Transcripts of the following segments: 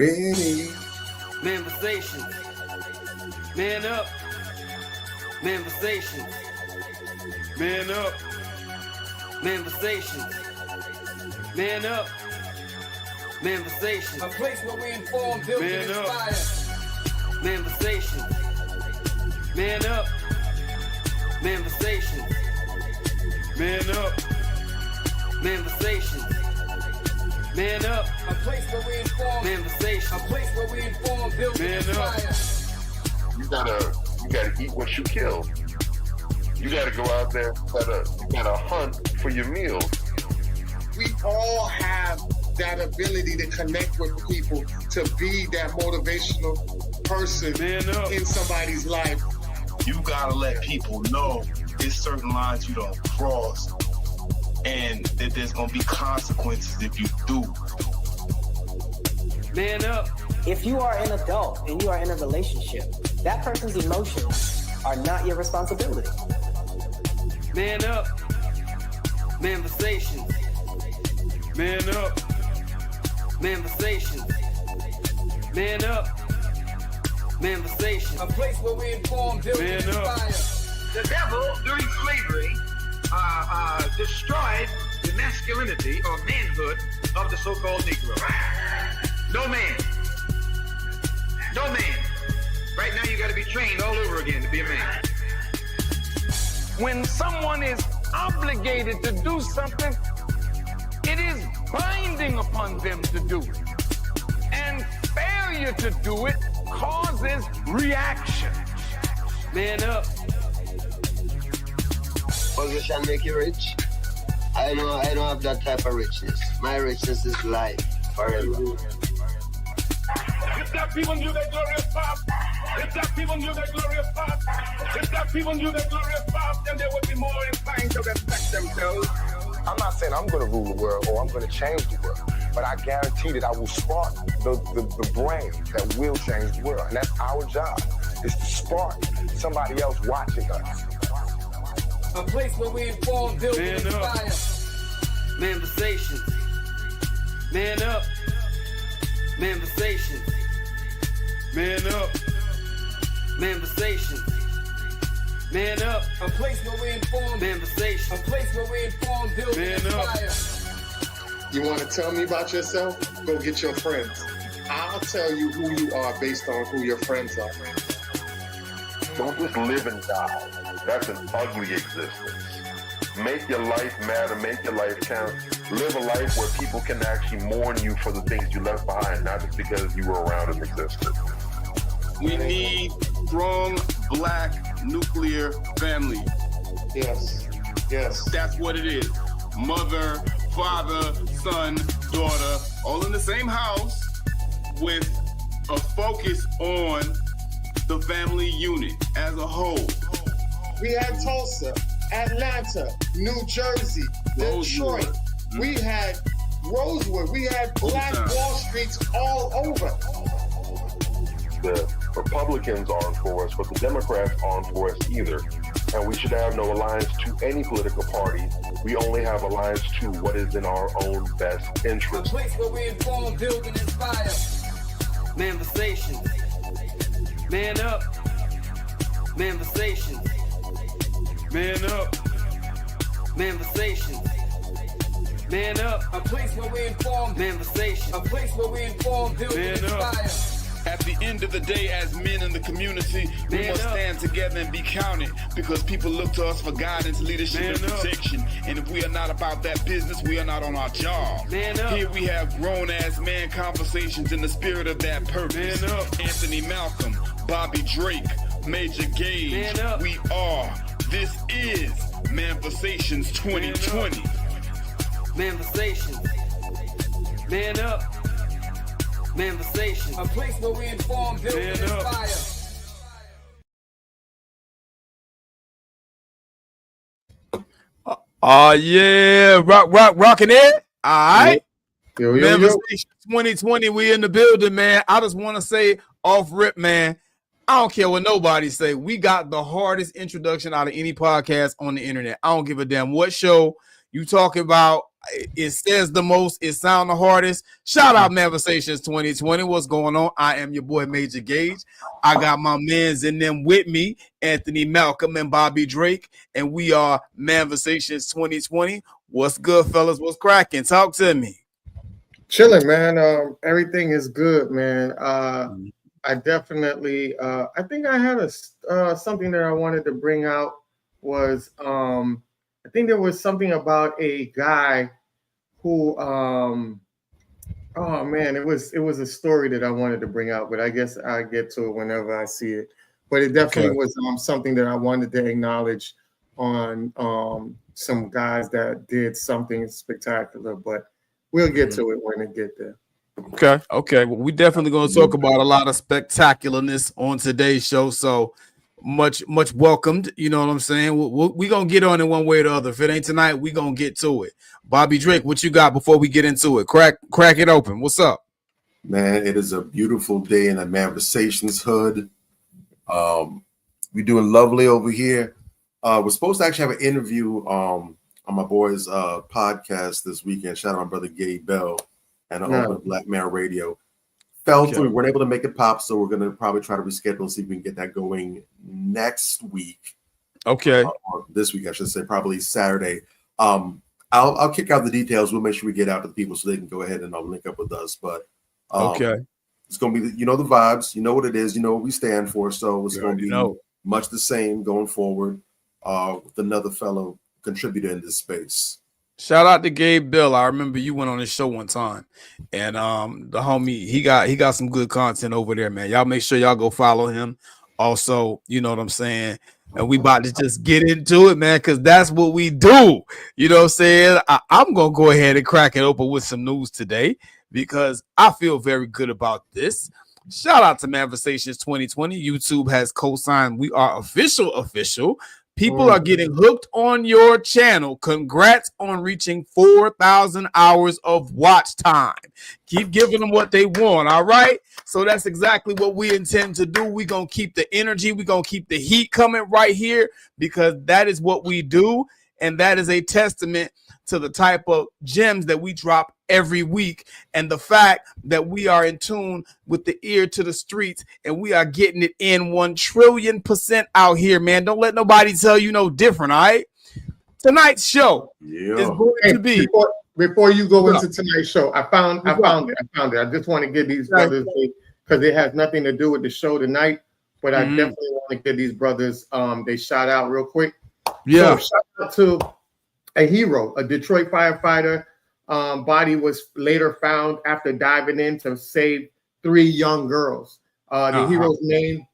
Ready. Manifestation. Man up. Manifestation. Man up. Manifestation. Man up. Manifestation. A place where we inform, build, and inspire. Manifestation. Man up. Manifestation. Man up. Manifestation. Man up. A place where we inform. Manifestation. A place where we inform, build, and inspire. You gotta eat what you kill. You gotta go out there. You gotta hunt for your meals. We all have that ability to connect with people, to be that motivational person in somebody's life. You gotta let people know there's certain lines you don't cross, and that there's gonna be consequences if you do. Man up. If you are an adult and you are in a relationship, that person's emotions are not your responsibility. Man up. Manifestation. Man up. Manifestation. Man up. Manifestation. A place where we inform, build, and inspire. The devil, during slavery, destroyed the masculinity or manhood of the so-called Negro. No man. No man. Right now you got to be trained all over again to be a man. When someone is obligated to do something, it is binding upon them to do it. And failure to do it causes reaction. Man up. Position make you rich. I don't have that type of richness. My richness is life forever. If that people knew that glorious path, if that people knew that glorious path, if that people knew that glorious path, then they would be more inclined to respect themselves. I'm not saying I'm going to rule the world or I'm going to change the world, but I guarantee that I will spark the brain that will change the world. And that's our job, is to spark somebody else watching us. A place where we inform, build, and inspire. Manifestation. Man up. Manifestation. Man up. Manifestation. Man up. A place where we inform. Manifestation. A place where we inform, build, and inspire. You want to tell me about yourself? Go get your friends. I'll tell you who you are based on who your friends are. Don't just live and die. That's an ugly existence. Make your life matter. Make your life count. Live a life where people can actually mourn you for the things you left behind, not just because you were around and existed. We need strong black nuclear family. Yes. Yes. That's what it is. Mother, father, son, daughter, all in the same house with a focus on the family unit as a whole. We had Tulsa, Atlanta, New Jersey, Detroit. Rosewood. We had Rosewood. We had Black Wall Streets all over. The Republicans aren't for us, but the Democrats aren't for us either. And we should have no alliance to any political party. We only have alliance to what is in our own best interest. A place where we inform, build, and inspire. Manifestation. Man up. Manifestation. Man up. Manifestation. Man up. A place where we inform. Manifestation. A place where we inform, build, and inspire. At the end of the day, as men in the community, we must stand together and be counted, because people look to us for guidance, leadership, and protection. And if we are not about that business, we are not on our job. Here we have grown-ass man conversations in the spirit of that purpose. Anthony Malcolm, Bobby Drake, Major Gage. We are. This is Manifestations 2020. Manifestation. Man up. Manifestation. A place where we inform, build, and inspire. Yeah, rocking it. All right. Yo. Manifestation 2020, we in the building, man. I just want to say off rip, man, I don't care what nobody say. We got the hardest introduction out of any podcast on the internet. I don't give a damn what show you talk about. It says the most, it sound the hardest. Shout out Manversations 2020. What's going on? I am your boy Major Gage. I got my mans in them with me, Anthony Malcolm and Bobby Drake, and we are Manversations 2020. What's good, fellas? What's cracking? Talk to me. Chilling, man. Everything is good, man. I definitely I think I had something that I wanted to bring out was I think there was something about a guy who oh man, it was a story that I wanted to bring out, but I guess I get to it whenever I see it. But it definitely was something that I wanted to acknowledge on some guys that did something spectacular, but we'll get to it when it get there. Okay. Well, we definitely going to talk about a lot of spectacularness on today's show. So much welcomed. You know what I'm saying? We're going to get on it one way or the other. If it ain't tonight, we're going to get to it. Bobby Drake, what you got before we get into it? Crack it open. What's up? Man, it is a beautiful day in the Manversations hood. We're doing lovely over here. We're supposed to actually have an interview on my boy's podcast this weekend. Shout out my brother Gabe Bell and Open Black Man Radio. Fell through. We weren't able to make it pop, so we're going to probably try to reschedule and see if we can get that going next week. Okay. Or this week, I should say, probably Saturday. I'll kick out the details. We'll make sure we get out to the people so they can go ahead and link up with us. But it's going to be, the vibes. You know what it is. You know what we stand for. So it's going to be much the same going forward with another fellow contributor in this space. Shout out to Gabe Bill. I remember you went on his show one time, and the homie he got some good content over there, man. Y'all make sure y'all go follow him. Also, you know what I'm saying. And we about to just get into it, man, because that's what we do. You know what I'm saying? I'm gonna go ahead and crack it open with some news today because I feel very good about this. Shout out to Manversations 2020. YouTube has co-signed. We are official. People are getting hooked on your channel. Congrats on reaching 4,000 hours of watch time. Keep giving them what they want, all right? So that's exactly what we intend to do. We're going to keep the energy. We're going to keep the heat coming right here because that is what we do, and that is a testament to the type of gems that we drop every week and the fact that we are in tune with the ear to the streets and we are getting it in 1,000,000,000% out here, man. Don't let nobody tell you no different, all right? Tonight's show is going to be... Before you go into tonight's show, I found it. I just want to give these brothers, because it has nothing to do with the show tonight, but I definitely want to give these brothers they shout out real quick. Yeah. So shout out to a hero, a Detroit firefighter. Body was later found after diving in to save 3 young girls. The hero's name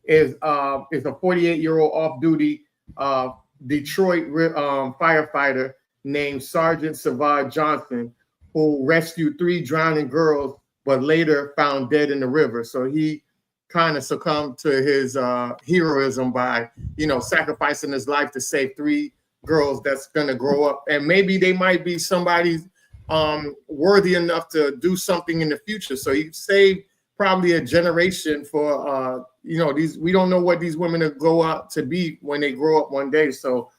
is a 48-year-old off-duty Detroit firefighter named Sergeant Savard Johnson, who rescued 3 drowning girls, but later found dead in the river. So he kind of succumbed to his heroism by, sacrificing his life to save 3 girls that's going to grow up, and maybe they might be somebody worthy enough to do something in the future. So he saved probably a generation for these. We don't know what these women will go out to be when they grow up one day. So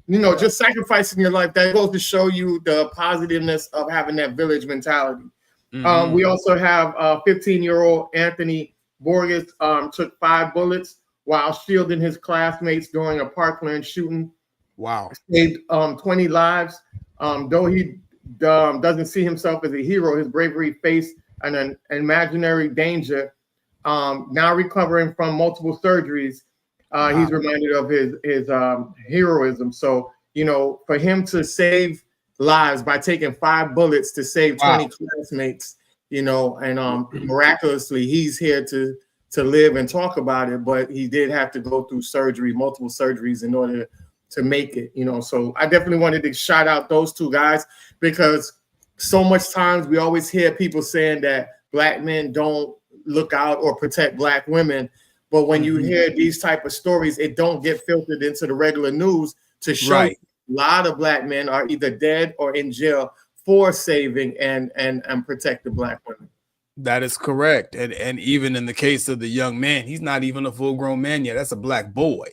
just sacrificing your life, that goes to show you the positiveness of having that village mentality. We also have 15-year-old Anthony Borges took 5 bullets while shielding his classmates during a Parkland shooting. Wow. Saved 20 lives. Though he doesn't see himself as a hero, his bravery faced an imaginary danger. Now recovering from multiple surgeries, he's reminded of his heroism. So, for him to save lives by taking 5 bullets to save 20 classmates, and miraculously he's here to live and talk about it, but he did have to go through multiple surgeries in order to make it, So I definitely wanted to shout out those 2 guys because so much times we always hear people saying that Black men don't look out or protect Black women. But when you hear these type of stories, it don't get filtered into the regular news to show a lot of Black men are either dead or in jail for saving and protecting Black women. That is correct. And even in the case of the young man, he's not even a full grown man yet. That's a Black boy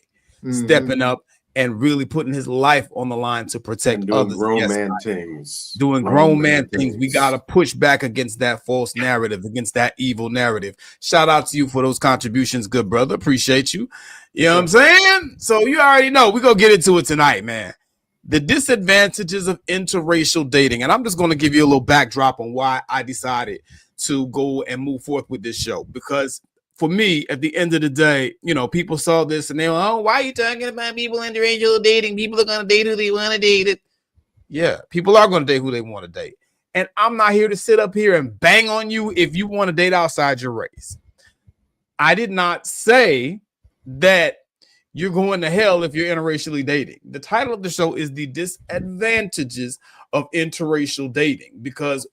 stepping up and really putting his life on the line to protect and doing others. grown Yes, man things. doing grown man things. We got to push back against that false narrative, against that evil narrative. Shout out to you for those contributions, good brother. Appreciate you. You know what I'm saying? So you already know. We're going to get into it tonight, man. The disadvantages of interracial dating. And I'm just going to give you a little backdrop on why I decided to go and move forth with this show. Because for me, at the end of the day, you know, people saw this and they were, oh, why are you talking about people interracial dating? People are going to date who they want to date it. Yeah, people are going to date who they want to date. And I'm not here to sit up here and bang on you if you want to date outside your race. I did not say that you're going to hell if you're interracially dating. The title of the show is The Disadvantages of Interracial Dating, because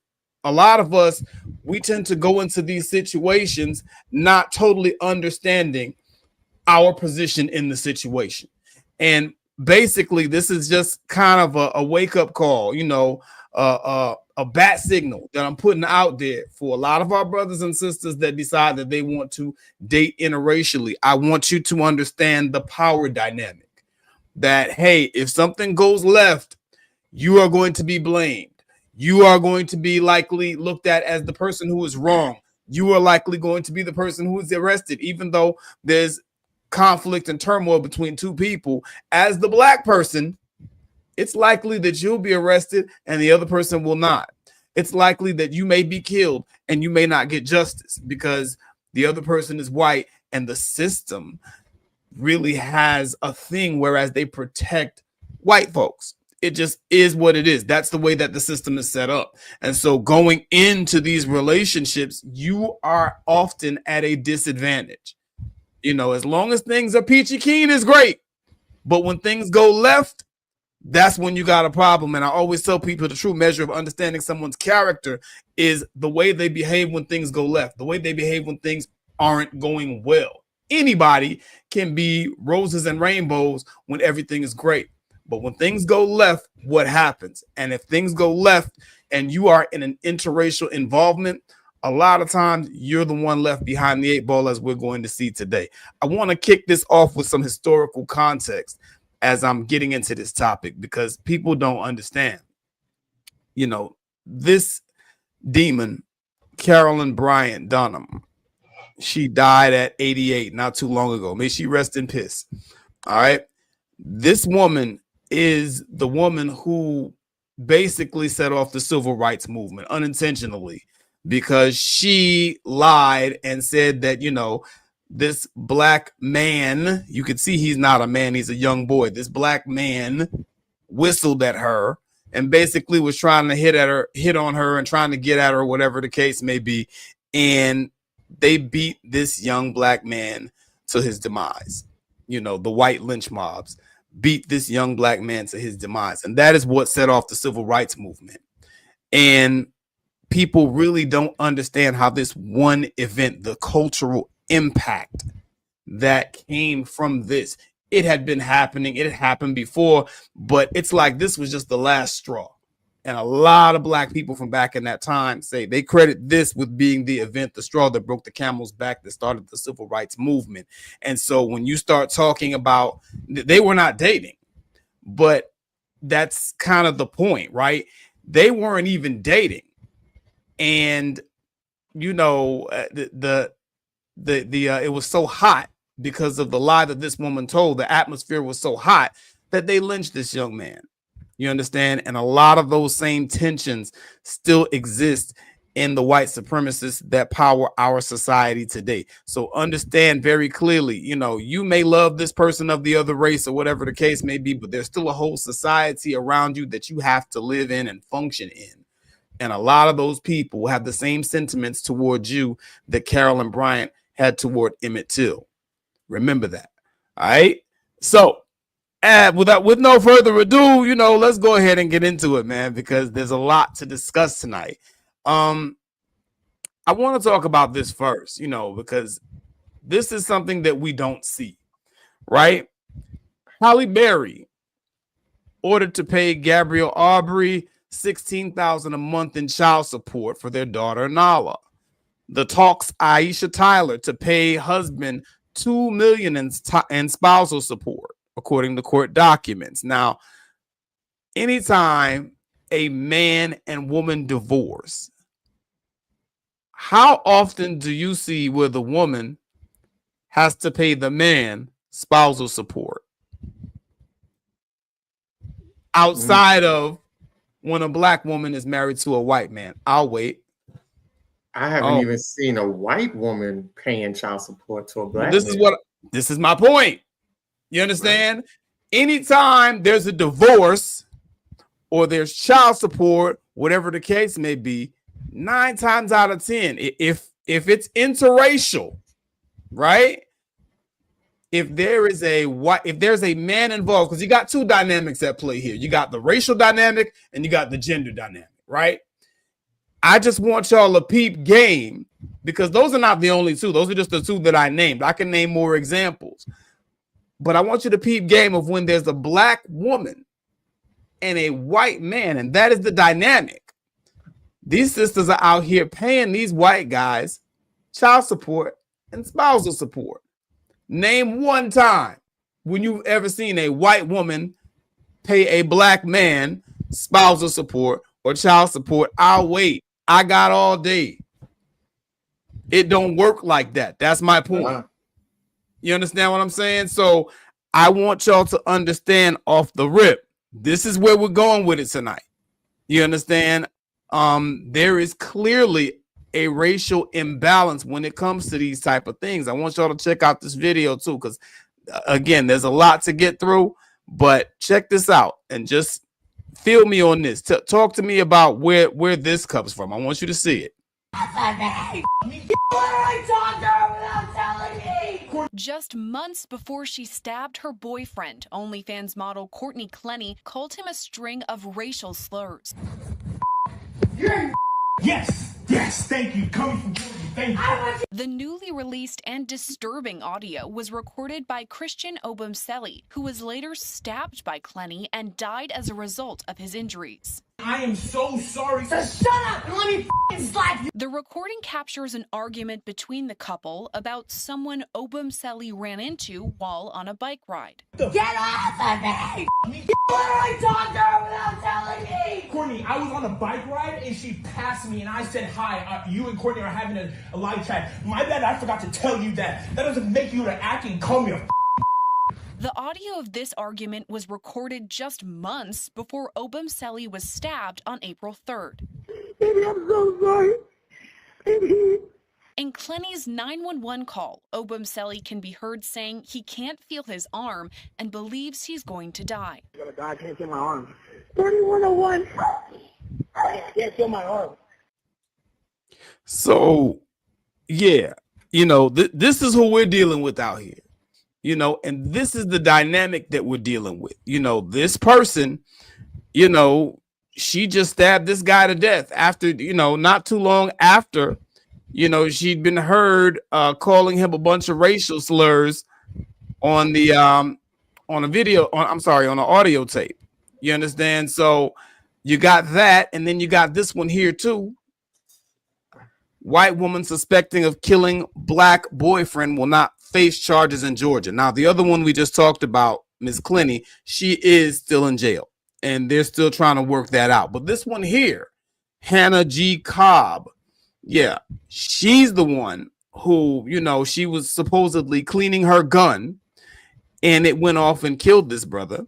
a lot of us, we tend to go into these situations not totally understanding our position in the situation. And basically, this is just kind of a wake-up call, you know, a bat signal that I'm putting out there for a lot of our brothers and sisters that decide that they want to date interracially. I want you to understand the power dynamic that, hey, if something goes left, you are going to be blamed. You are going to be likely looked at as the person who is wrong. You are likely going to be the person who is arrested, even though there's conflict and turmoil between two people. As the black person, it's likely that you'll be arrested and the other person will not. It's likely that you may be killed and you may not get justice because the other person is white and the system really has a thing whereas they protect white folks. It just is what it is. That's the way that the system is set up. And so going into these relationships, you are often at a disadvantage. You know, as long as things are peachy keen is great. But when things go left, that's when you got a problem. And I always tell people the true measure of understanding someone's character is the way they behave when things go left, the way they behave when things aren't going well. Anybody can be roses and rainbows when everything is great. But when things go left, what happens? And if things go left and you are in an interracial involvement, a lot of times you're the one left behind the eight ball, as we're going to see today. I want to kick this off with some historical context as I'm getting into this topic, because people don't understand. You know, this demon, Carolyn Bryant Dunham, she died at 88 not too long ago. May she rest in peace. All right. This woman is the woman who basically set off the civil rights movement unintentionally, because she lied and said that, you know, this black man, you could see he's not a man, he's a young boy. This black man whistled at her and basically was trying to hit on her and trying to get at her, whatever the case may be. And they beat this young black man to his demise. You know, the white lynch mobs beat this young black man to his demise. And that is what set off the civil rights movement. And people really don't understand how this one event, the cultural impact that came from this, it had been happening. It had happened before, but it's like this was just the last straw. And a lot of black people from back in that time say they credit this with being the event, the straw that broke the camel's back, that started the civil rights movement. And so when you start talking about, they were not dating, but that's kind of the point, right? They weren't even dating. And, you know, it was so hot because of the lie that this woman told. The atmosphere was so hot that they lynched this young man. You understand? And a lot of those same tensions still exist in the white supremacists that power our society today. So understand very clearly, you know, you may love this person of the other race or whatever the case may be, but there's still a whole society around you that you have to live in and function in. And a lot of those people have the same sentiments towards you that Carolyn Bryant had toward Emmett Till. Remember that. All right. So with no further ado, you know, let's go ahead and get into it, man, because there's a lot to discuss tonight. I want to talk about this first, you know, because this is something that we don't see, right? Halle Berry ordered to pay Gabrielle Aubrey $16,000 a month in child support for their daughter Nala. The talks Aisha Tyler to pay husband $2 million in spousal support. according to court documents. Now, anytime a man and woman divorce, how often do you see where the woman has to pay the man spousal support outside of when a black woman is married to a white man? I'll wait. I haven't even seen a white woman paying child support to a black man. This is my point. You understand? Right. Anytime there's a divorce or there's child support, whatever the case may be, 9 times out of 10, if it's interracial, right? If there's a man involved, because you got 2 dynamics at play here. You got the racial dynamic and you got the gender dynamic, right? I just want y'all to peep game, because those are not the only 2. Those are just the 2 that I named. I can name more examples. But I want you to peep game of when there's a black woman and a white man, and that is the dynamic. These sisters are out here paying these white guys child support and spousal support. Name one time when you've ever seen a white woman pay a black man spousal support or child support. I'll wait. I got all day. It don't work like that. That's my point. You understand what I'm saying? So I want y'all to understand off the rip. This is where we're going with it tonight. You understand? There is clearly a racial imbalance when it comes to these type of things. I want y'all to check out this video too, because again, there's a lot to get through, but check this out and just feel me on this. Talk to me about where this comes from. I want you to see it. Just months before she stabbed her boyfriend, OnlyFans model Courtney Clenny called him a string of racial slurs. Yes, thank you. Coming from Georgia, thank you. The newly released and disturbing audio was recorded by Christian Obumseli, who was later stabbed by Clenny and died as a result of his injuries. I am so sorry. So shut up and let me slap you. The recording captures an argument between the couple about someone Obumseli ran into while on a bike ride. Get off of me! You literally talked to her without telling me! Courtney, I was on a bike ride and she passed me and I said, hi, you and Courtney are having a live chat. My bad, I forgot to tell you that. That doesn't make you to act and call me a The audio of this argument was recorded just months before Obumseli was stabbed on April 3rd. Baby, I'm so sorry. Baby. In Clenny's 911 call, Obumseli can be heard saying he can't feel his arm and believes he's going to die. I'm gonna die, I can't feel my arm. 3101. I can't feel my arm. So, yeah, this is who we're dealing with out here. And this is the dynamic that we're dealing with. This person, she just stabbed this guy to death after, not too long after, she'd been heard calling him a bunch of racial slurs on the on an audio tape. You understand? So you got that, and then you got this one here too. White woman suspecting of killing black boyfriend will not face charges in Georgia. Now, the other one we just talked about, Ms. Clenny, she is still in jail, and they're still trying to work that out. But this one here, Hannah G. Cobb, yeah, she's the one who, she was supposedly cleaning her gun, and it went off and killed this brother.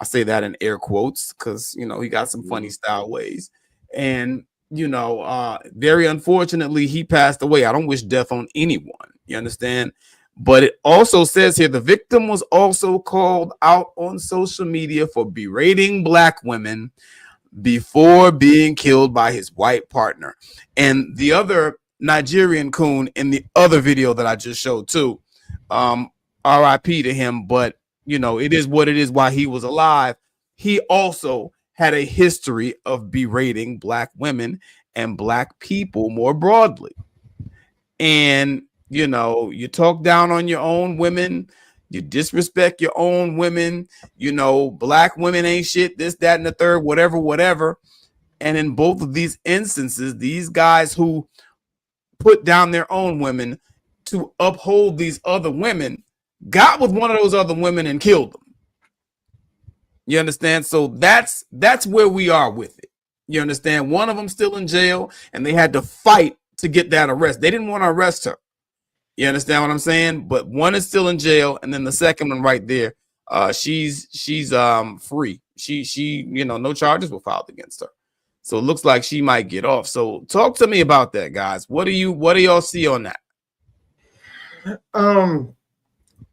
I say that in air quotes because, he got some funny style ways. And very unfortunately, he passed away. I don't wish death on anyone. You understand? But it also says here the victim was also called out on social media for berating black women before being killed by his white partner. And the other Nigerian coon in the other video that I just showed too, RIP to him. But, it is what it is while he was alive. He also had a history of berating black women and black people more broadly. And, you talk down on your own women, you disrespect your own women, black women ain't shit, this, that, and the third, whatever. And in both of these instances, these guys who put down their own women to uphold these other women, got with one of those other women and killed them. You understand? So that's where we are with it. You understand? One of them still in jail, and they had to fight to get that arrest. They didn't want to arrest her. You understand what I'm saying? But one is still in jail, and then the second one right there, she's free. She no charges were filed against her. So it looks like she might get off. So talk to me about that, guys. What do y'all see on that?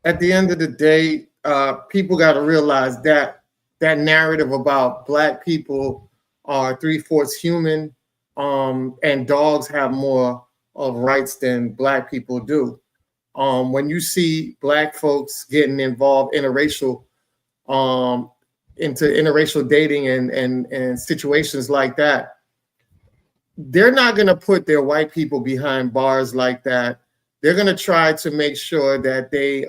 At the end of the day, people got to realize that narrative about Black people are 3/4 human, and dogs have more of rights than Black people do. When you see Black folks getting involved into interracial dating and situations like that, they're not going to put their white people behind bars like that. They're going to try to make sure that they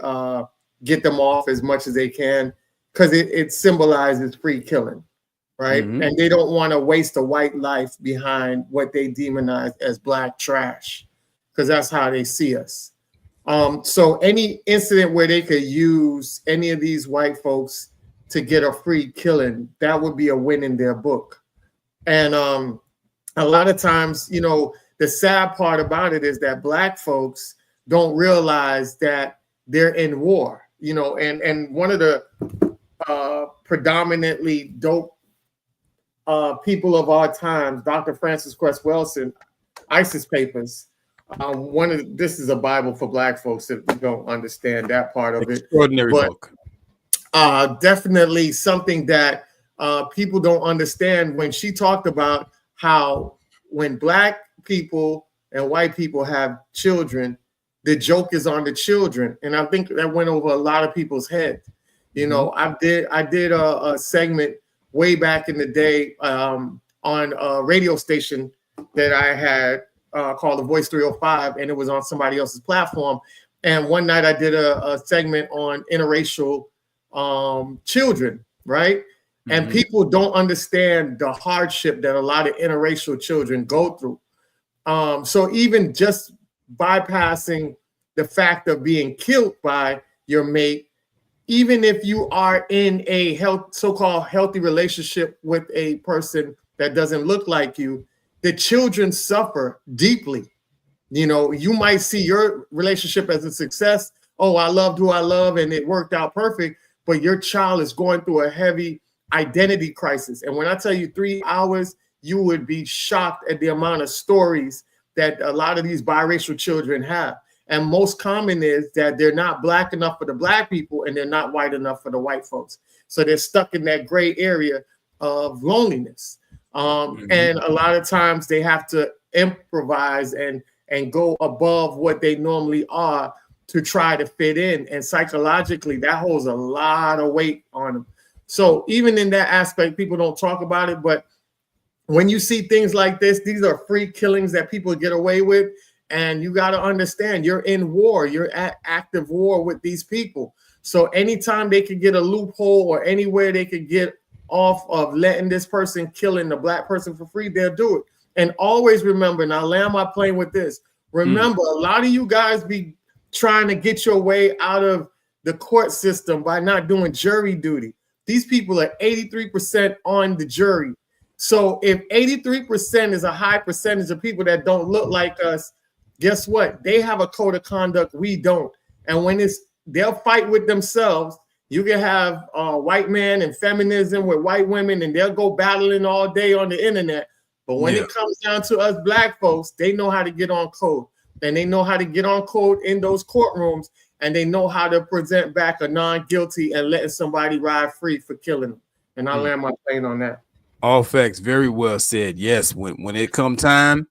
get them off as much as they can, because it symbolizes free killing, right? Mm-hmm. And they don't want to waste a white life behind what they demonize as Black trash, because that's how they see us. So any incident where they could use any of these white folks to get a free killing, that would be a win in their book. And a lot of times, the sad part about it is that Black folks don't realize that they're in war, and one of the predominantly dope people of our times, Dr. Francis Cress Welsing, ISIS Papers. This is a Bible for Black folks if you don't understand that part of it. Extraordinary book. Definitely something that people don't understand when she talked about how when Black people and white people have children, the joke is on the children. And I think that went over a lot of people's heads. I did a segment way back in the day on a radio station that I had called The Voice 305, and it was on somebody else's platform. And one night I did a segment on interracial children, right? Mm-hmm. And people don't understand the hardship that a lot of interracial children go through. So even just bypassing the fact of being killed by your mate, even if you are in a so-called healthy relationship with a person that doesn't look like you, the children suffer deeply. You might see your relationship as a success. Oh, I loved who I love and it worked out perfect. But your child is going through a heavy identity crisis. And when I tell you 3 hours, you would be shocked at the amount of stories that a lot of these biracial children have. And most common is that they're not Black enough for the Black people and they're not white enough for the white folks. So they're stuck in that gray area of loneliness. And a lot of times they have to improvise and go above what they normally are to try to fit in. And psychologically, that holds a lot of weight on them. So even in that aspect, people don't talk about it. But when you see things like this, these are free killings that people get away with. And you got to understand, you're in war. You're at active war with these people. So anytime they could get a loophole or anywhere they could get off of letting this person killing the Black person for free, they'll do it. And always remember, and I'll land my plane with this. Remember, a lot of you guys be trying to get your way out of the court system by not doing jury duty. These people are 83% on the jury. So if 83% is a high percentage of people that don't look like us, guess what? They have a code of conduct we don't. And when they'll fight with themselves. You can have white men and feminism with white women, and they'll go battling all day on the internet. But when it comes down to us Black folks, they know how to get on code. And they know how to get on code in those courtrooms, and they know how to present back a non-guilty and letting somebody ride free for killing them. And I land my plane on that. All facts. Very well said. Yes, when it come time,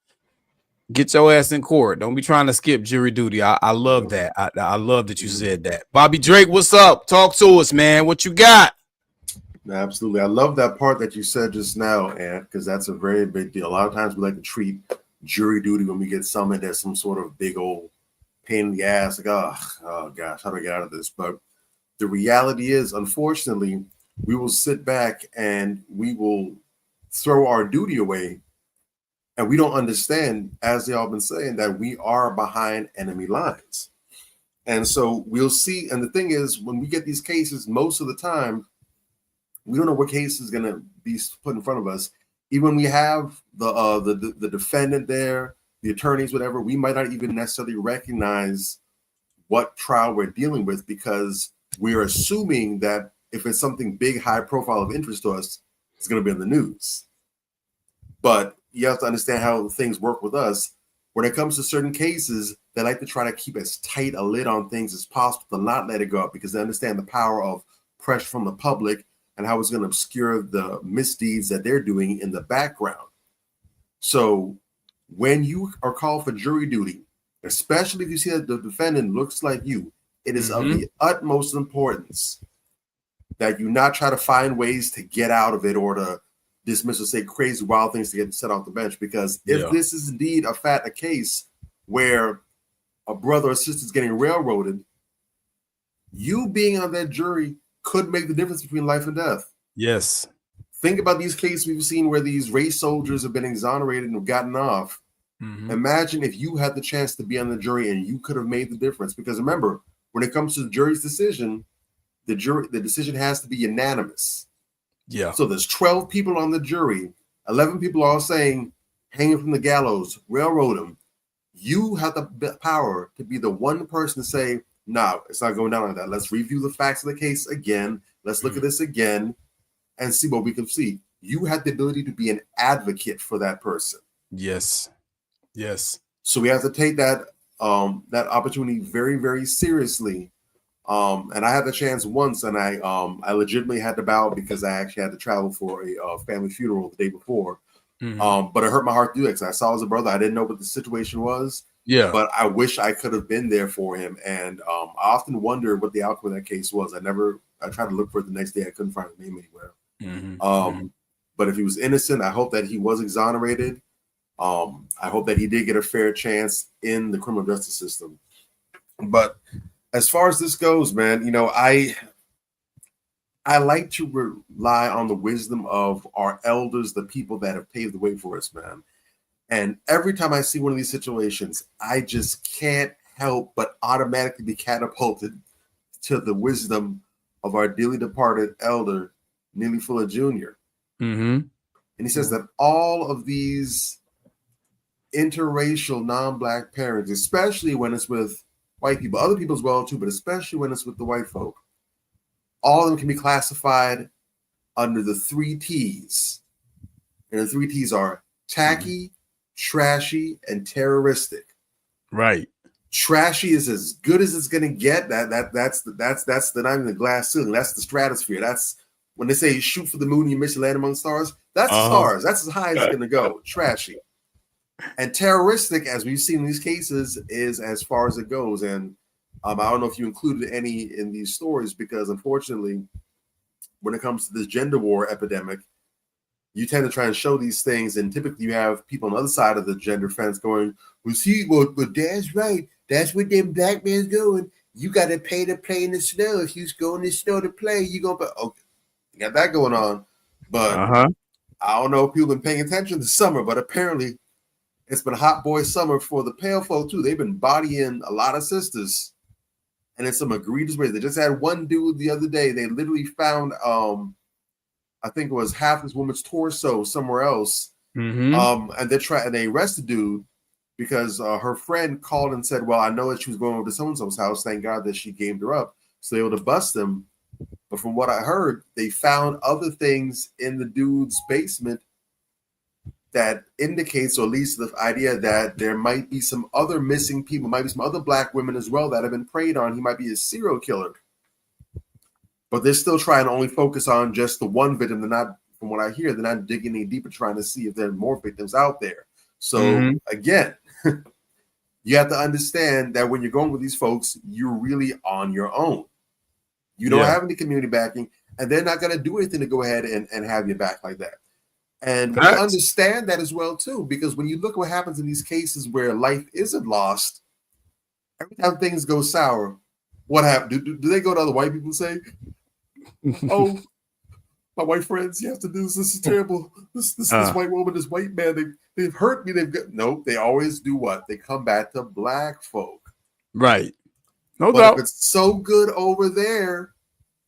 get your ass in court. Don't be trying to skip jury duty. I love that. I love that you said that. Bobby Drake, what's up? Talk to us, man. What you got? Absolutely. I love that part that you said just now, and because that's a very big deal. A lot of times we like to treat jury duty when we get summoned as some sort of big old pain in the ass. Like, oh gosh, how do I get out of this? But the reality is, unfortunately, we will sit back and we will throw our duty away. And we don't understand, as they all been saying, that we are behind enemy lines. And so we'll see. And the thing is, when we get these cases, most of the time, we don't know what case is going to be put in front of us. Even when we have the defendant there, the attorneys, whatever, we might not even necessarily recognize what trial we're dealing with, because we're assuming that if it's something big, high profile of interest to us, it's going to be in the news. But you have to understand how things work with us. When it comes to certain cases, they like to try to keep as tight a lid on things as possible to not let it go up, because they understand the power of pressure from the public and how it's going to obscure the misdeeds that they're doing in the background. So when you are called for jury duty, especially if you see that the defendant looks like you, it is of the utmost importance that you not try to find ways to get out of it or to dismiss or say crazy wild things to get set off the bench. Because if this is indeed a case where a brother or sister is getting railroaded, you being on that jury could make the difference between life and death. Yes. Think about these cases we've seen where these race soldiers have been exonerated and have gotten off. Imagine if you had the chance to be on the jury and you could have made the difference. Because remember, when it comes to the jury's decision, the decision has to be unanimous. Yeah. So there's 12 people on the jury, 11 people are all saying, hanging from the gallows, railroad him. You have the power to be the one person to say, no, it's not going down like that. Let's review the facts of the case again. Let's look at this again and see what we can see. You have the ability to be an advocate for that person. Yes. Yes. So we have to take that opportunity very, very seriously. And I had the chance once, and I legitimately had to bow because I actually had to travel for a family funeral the day before. But it hurt my heart to do it because I saw as a brother. I didn't know what the situation was. Yeah. But I wish I could have been there for him. And I often wonder what the outcome of that case was. I tried to look for it the next day. I couldn't find his name anywhere. But if he was innocent, I hope that he was exonerated. I hope that he did get a fair chance in the criminal justice system. But as far as this goes, man, you know, I like to rely on the wisdom of our elders, the people that have paved the way for us, man. And every time I see one of these situations, I just can't help but automatically be catapulted to the wisdom of our dearly departed elder, Neely Fuller Jr. And he says that all of these interracial non-Black parents, especially when it's with white people, other people as well too, but especially when it's with the white folk, all of them can be classified under the 3 T's. And the 3 T's are tacky, trashy, and terroristic. Right. Trashy is as good as it's gonna get. That's not even the glass ceiling. That's the stratosphere. That's when they say shoot for the moon, you miss, you land among stars. That's the stars. That's as high as it's gonna go. Trashy. And terroristic, as we've seen in these cases, is as far as it goes. And I don't know if you included any in these stories, because unfortunately, when it comes to this gender war epidemic, you tend to try and show these things, and typically you have people on the other side of the gender fence going, well, that's right. That's what them Black men's doing. You got to pay to play in the snow. If you go in the snow to play, you going to okay. You got that going on. But I don't know if people have been paying attention this summer, but apparently it's been a hot boy summer for the pale folk too. They've been bodying a lot of sisters, and in some egregious ways. They just had one dude the other day. They literally found, I think it was half this woman's torso somewhere else, and they arrested dude because her friend called and said, "Well, I know that she was going over to so-and-so's house. Thank God that she gamed her up." So they were able to bust them. But from what I heard, they found other things in the dude's basement that indicates, or at least the idea that there might be some other missing people, might be some other Black women as well that have been preyed on. He might be a serial killer. But they're still trying to only focus on just the one victim. They're not, from what I hear, they're not digging any deeper, trying to see if there are more victims out there. So again, you have to understand that when you're going with these folks, you're really on your own. You don't have any community backing, and they're not going to do anything to go ahead and have your back like that. And we understand that as well, too, because when you look at what happens in these cases where life isn't lost, every time things go sour, what happens? Do they go to other white people and say, "Oh, my white friends, you have to do this. This is terrible. This white woman, this white man, they've hurt me. No, they always do what? They come back to Black folk. Right. No but doubt. if it's so good over there,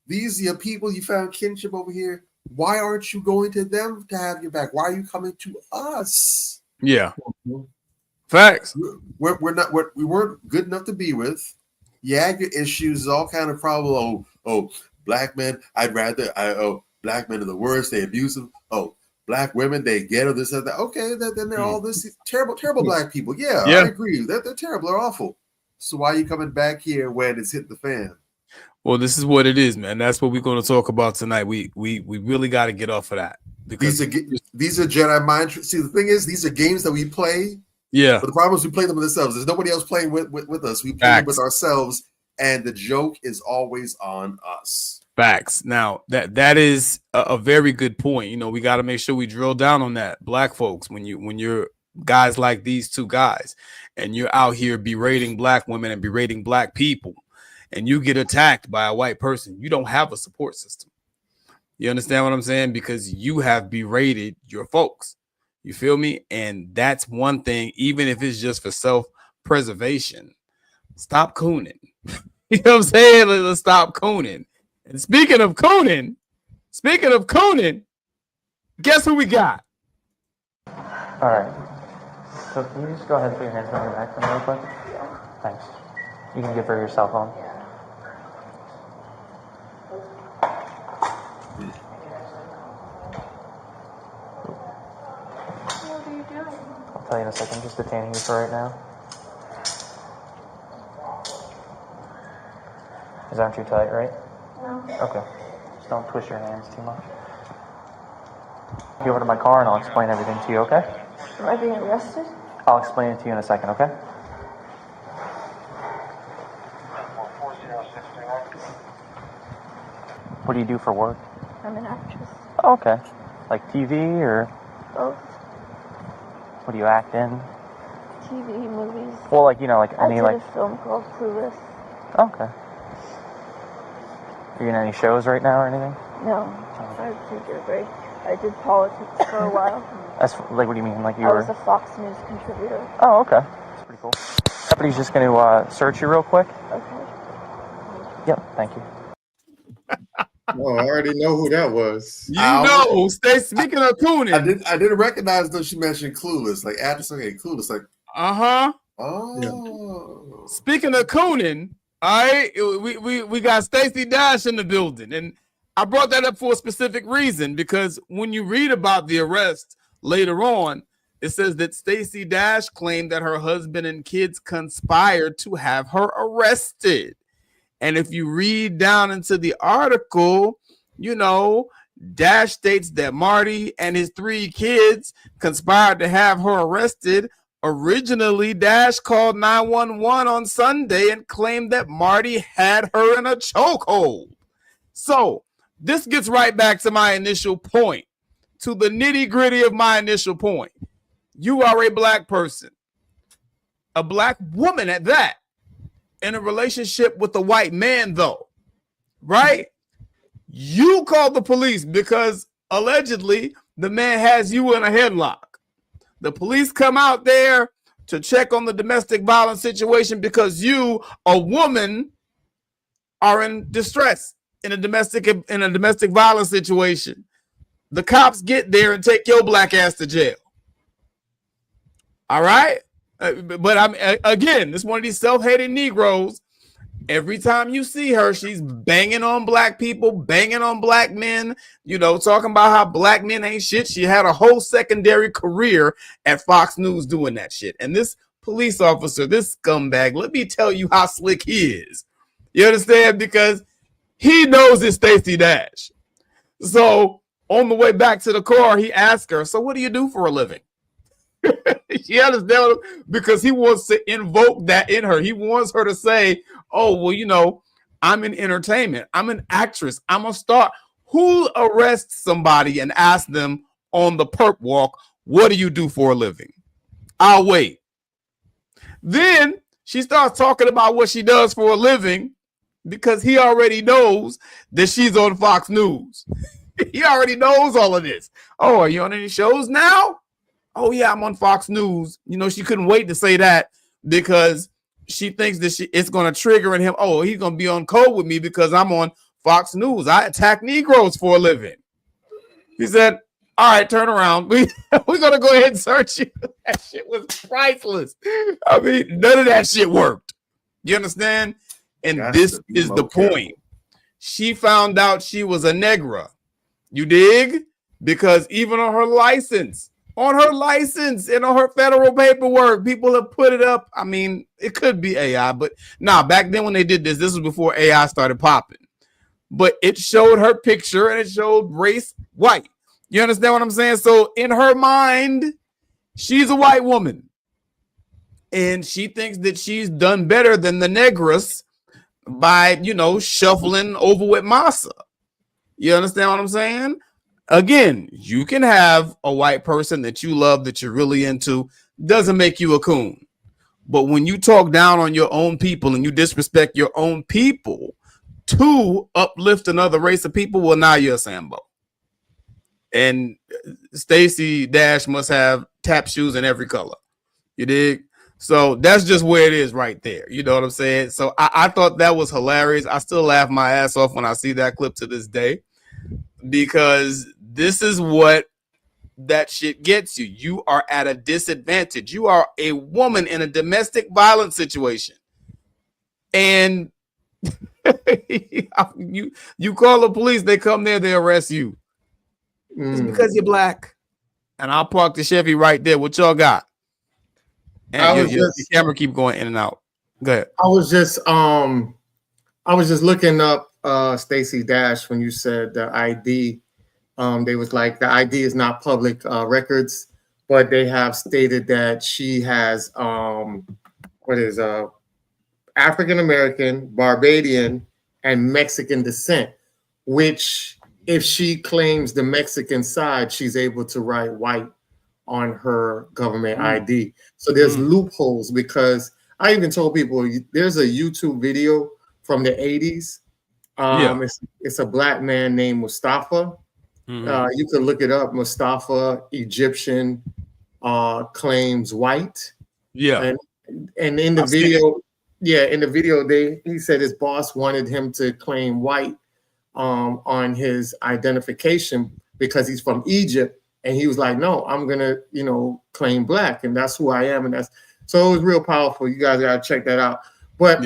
these are your people you found kinship over here. Why aren't you going to them to have your back? Why are you coming to us? Yeah. Facts. We're not what we weren't good enough to be with. You had your issues, all kind of problem. Oh, black men, black men are the worst, they abusive. Oh, black women, they ghetto, this and that. Okay, then they're all this terrible black people. Yeah, I agree. They're terrible, they're awful. So why are you coming back here when it's hit the fan? Well, this is what it is, man. That's what we're going to talk about tonight. We really got to get off of that because these are Jedi mind tricks. See, the thing is, these are games that we play. Yeah. But the problem is we play them with ourselves. There's nobody else playing with us. We play them with ourselves, and the joke is always on us. Facts. Now that is a very good point. You know, we got to make sure we drill down on that. Black folks, when you're guys like these two guys, and you're out here berating black women and berating black people, and you get attacked by a white person, you don't have a support system. You understand what I'm saying? Because you have berated your folks. You feel me? And that's one thing, even if it's just for self-preservation. Stop cooning. You know what I'm saying? Let's stop cooning. And speaking of cooning, guess who we got? All right. So can you just go ahead and put your hands behind your back for me real quick? Thanks. You can give her your cell phone. What are you doing? I'll tell you in a second. I'm just detaining you for right now. Is that too tight, right? No. Okay. Just don't twist your hands too much. Go over to my car and I'll explain everything to you, okay? Am I being arrested? I'll explain it to you in a second, okay? What do you do for work? I'm an actress. Oh, okay. Like TV or? Both. What do you act in? TV, movies. Well, like, you know, like I any, did like... a film called Clueless. Okay. Are you in any shows right now or anything? No. I took a break. I did politics for a while. That's, like, what do you mean? Like you I were... was a Fox News contributor. Oh, okay. That's pretty cool. Deputy's just going to search you real quick. Okay. Yep, thank you. Oh, I already know who that was. Speaking of cooning, I didn't recognize though she mentioned Clueless. Like after okay, Clueless, like Oh. Yeah. Speaking of cooning, all right, we got Stacey Dash in the building, and I brought that up for a specific reason because when you read about the arrest later on, it says that Stacey Dash claimed that her husband and kids conspired to have her arrested. And if you read down into the article, you know, Dash states that Marty and his 3 kids conspired to have her arrested. Originally, Dash called 911 on Sunday and claimed that Marty had her in a chokehold. So this gets right back to my initial point, to the nitty-gritty of my initial point. You are a black person, a black woman at that, in a relationship with a white man, though, right? You call the police because allegedly the man has you in a headlock. The police come out there to check on the domestic violence situation because you, a woman, are in distress in a domestic violence situation. The cops get there and take your black ass to jail. All right? But I'm again, this is one of these self-hating Negroes. Every time you see her, she's banging on black people, banging on black men, you know, talking about how black men ain't shit. She had a whole secondary career at Fox News doing that shit. And this police officer, this scumbag, let me tell you how slick he is. You understand? Because he knows it's Stacey Dash. So on the way back to the car, he asked her, so what do you do for a living? She understands, because he wants to invoke that in her. He wants her to say, oh, well, you know, I'm in entertainment. I'm an actress. I'm a star. Who arrests somebody and asks them on the perp walk, what do you do for a living? I'll wait. Then she starts talking about what she does for a living because he already knows that she's on Fox News. He already knows all of this. Oh, are you on any shows now? Oh, yeah, I'm on Fox News. You know, she couldn't wait to say that because she thinks that it's going to trigger in him. Oh, he's going to be on code with me because I'm on Fox News. I attack Negroes for a living. He said, all right, turn around. We're going to go ahead and search you. That shit was priceless. I mean, none of that shit worked. You understand? And this is the point. She found out she was a negra. You dig? Because even on her license and on her federal paperwork, people have put it up. I mean, it could be AI, but back then when they did this was before AI started popping. But it showed her picture and it showed race white. You understand what I'm saying? So in her mind, she's a white woman. And she thinks that she's done better than the negras by, shuffling over with masa. You understand what I'm saying? Again, you can have a white person that you love, that you're really into, doesn't make you a coon. But when you talk down on your own people and you disrespect your own people to uplift another race of people, well, now you're a Sambo. And Stacey Dash must have tap shoes in every color. You dig? So that's just where it is right there. You know what I'm saying? So I thought that was hilarious. I still laugh my ass off when I see that clip to this day, because this is what that shit gets you. You are at a disadvantage. You are a woman in a domestic violence situation. And you call the police, they come there, they arrest you. It's because you're black. And I'll park the Chevy right there. What y'all got? And your camera keep going in and out. Go ahead. I was just looking up Stacey Dash when you said the ID. They was like, the ID is not public records, but they have stated that she has African American, Barbadian, and Mexican descent, which if she claims the Mexican side, she's able to write white on her government ID. So there's loopholes, because I even told people there's a YouTube video from the 80s. It's a black man named Mustafa. You can look it up. Mustafa, Egyptian, claims white. Yeah. And in the video, he said his boss wanted him to claim white on his identification because he's from Egypt. And he was like, no, I'm going to, claim black. And that's who I am. And so it was real powerful. You guys got to check that out. But,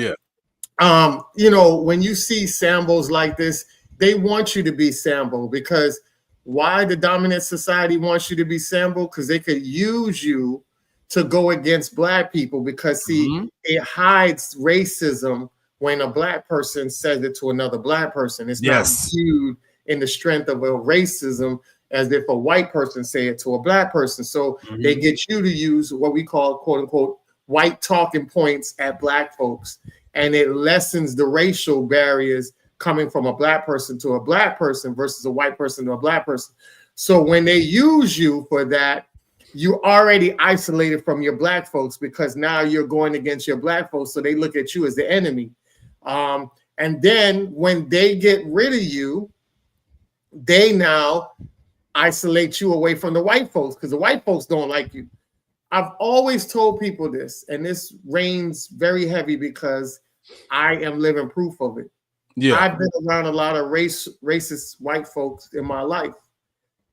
when you see Sambos like this, they want you to be Sambo, because why the dominant society wants you to be Sambo? Because they could use you to go against black people, because it hides racism when a black person says it to another black person. It's not viewed in the strength of a racism as if a white person say it to a black person. So they get you to use what we call, quote unquote, white talking points at black folks. And it lessens the racial barriers coming from a black person to a black person versus a white person to a black person. So when they use you for that, you're already isolated from your black folks, because now you're going against your black folks. So they look at you as the enemy. And then when they get rid of you, they now isolate you away from the white folks, because the white folks don't like you. I've always told people this, and this reigns very heavy because I am living proof of it. Yeah. I've been around a lot of racist white folks in my life.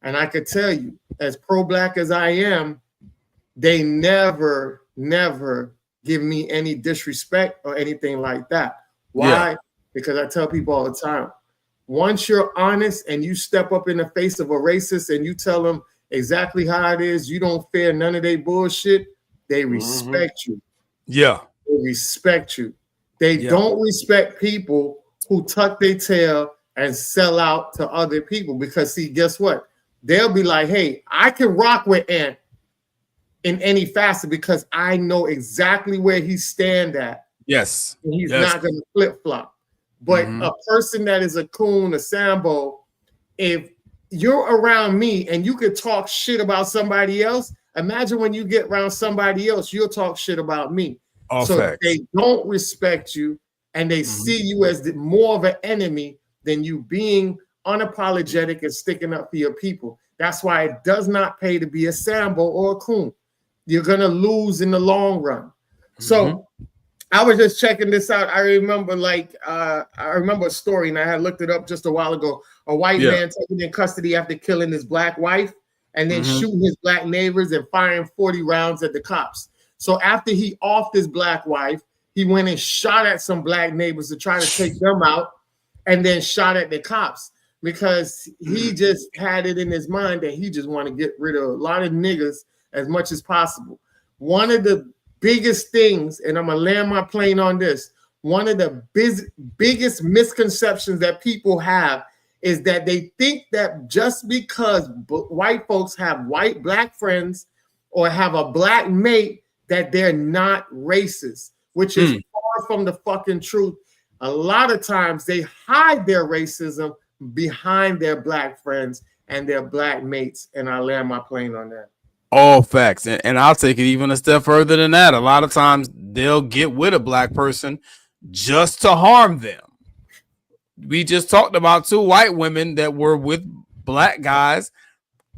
And I could tell you, as pro-black as I am, they never give me any disrespect or anything like that. Why? Yeah. Because I tell people all the time, once you're honest and you step up in the face of a racist and you tell them exactly how it is, you don't fear none of their bullshit, they respect you. Yeah. They respect you. They don't respect people who tuck their tail and sell out to other people, because see, guess what? They'll be like, hey, I can rock with Ant in any facet because I know exactly where he stand at. Yes. And he's not going to flip-flop. But a person that is a coon, a Sambo, if you're around me and you could talk shit about somebody else, imagine when you get around somebody else, you'll talk shit about me. All so facts. They don't respect you, and they see you as more of an enemy than you being unapologetic and sticking up for your people. That's why it does not pay to be a Sambo or a coon. You're going to lose in the long run. So I was just checking this out. I remember a story, and I had looked it up just a while ago. A white man taken in custody after killing his black wife and then shooting his black neighbors and firing 40 rounds at the cops. So after he offed his black wife, he went and shot at some black neighbors to try to take them out and then shot at the cops because he just had it in his mind that he just want to get rid of a lot of niggas as much as possible. One of the biggest things, and I'm gonna land my plane on this, one of the biggest misconceptions that people have is that they think that just because white folks have white black friends or have a black mate that they're not racist, which is far from the fucking truth. A lot of times they hide their racism behind their black friends and their black mates, and I land my plane on that. All facts. And I'll take it even a step further than that. A lot of times they'll get with a black person just to harm them. We just talked about 2 white women that were with black guys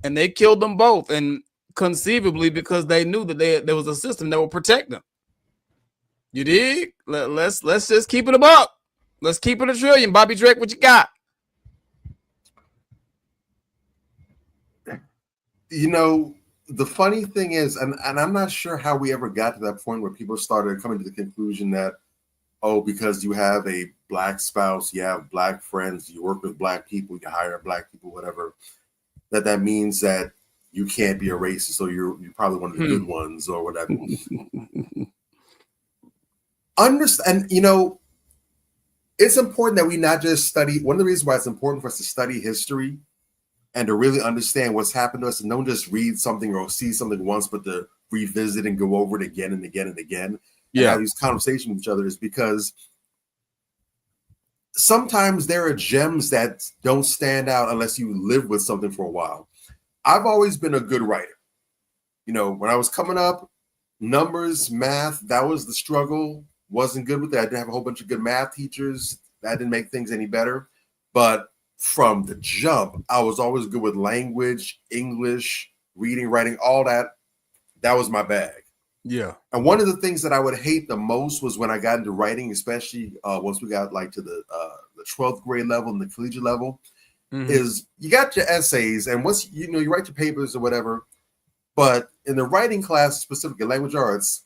and they killed them both. And conceivably because they knew that there was a system that would protect them. You dig? Let's just keep it above. Let's keep it a trillion. Bobby Drake, what you got? You know, the funny thing is, and I'm not sure how we ever got to that point where people started coming to the conclusion that, oh, because you have a black spouse, you have black friends, you work with black people, you hire black people, whatever, that means that you can't be a racist, or you're probably one of the good ones or whatever. Understand, you know, it's important that we not just study. One of the reasons why it's important for us to study history and to really understand what's happened to us, and don't just read something or see something once, but to revisit and go over it again and again and again. And have these conversations with each other, is because sometimes there are gems that don't stand out unless you live with something for a while. I've always been a good writer. You know, when I was coming up, numbers, math, that was the struggle. Wasn't good with that. I didn't have a whole bunch of good math teachers. That didn't make things any better. But from the jump, I was always good with language, English, reading, writing, all that. That was my bag. Yeah. And one of the things that I would hate the most was when I got into writing, especially once we got like to the 12th grade level and the collegiate level, is you got your essays, and once you write your papers or whatever, but in the writing class, specifically language arts,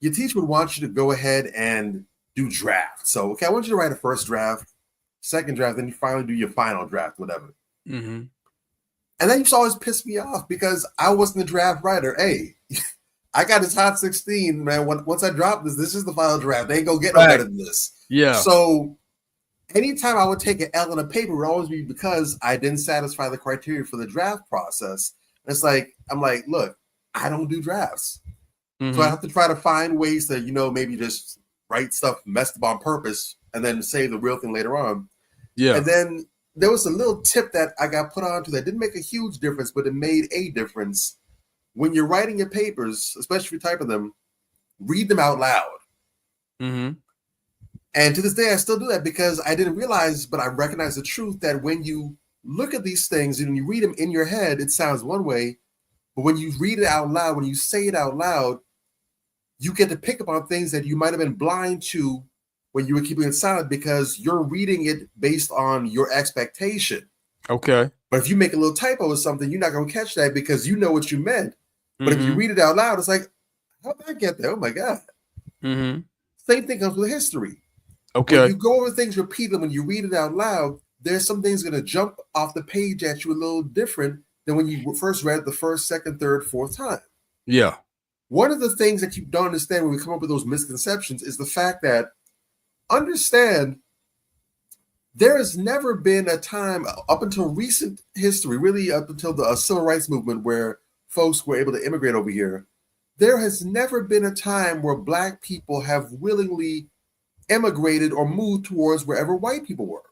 your teacher would want you to go ahead and do drafts. So, okay, I want you to write a first draft, second draft, then you finally do your final draft, whatever. And that used to always piss me off because I wasn't a draft writer. Hey, I got this hot 16, man. Once I drop this is the final draft. They ain't gonna get no better than this. Yeah. So anytime I would take an L in a paper, it would always be because I didn't satisfy the criteria for the draft process. And it's like, I'm like, look, I don't do drafts. So I have to try to find ways to, maybe just write stuff messed up on purpose and then say the real thing later on. Yeah. And then there was a little tip that I got put onto that didn't make a huge difference, but it made a difference. When you're writing your papers, especially if you're typing them, read them out loud. And to this day, I still do that because I didn't realize, but I recognize the truth that when you look at these things and you read them in your head, it sounds one way. But when you read it out loud, when you say it out loud, you get to pick up on things that you might have been blind to when you were keeping it silent because you're reading it based on your expectation. Okay. But if you make a little typo or something, you're not going to catch that because you know what you meant. But if you read it out loud, it's like, how did I get there? Oh my God. Same thing comes with history. Okay. When you go over things repeatedly, when you read it out loud, there's some things going to jump off the page at you a little different than when you first read it the first, second, third, fourth time. Yeah. One of the things that you don't understand when we come up with those misconceptions is the fact that, understand, there has never been a time up until recent history, really up until the civil rights movement where folks were able to immigrate over here. There has never been a time where Black people have willingly immigrated or moved towards wherever white people were.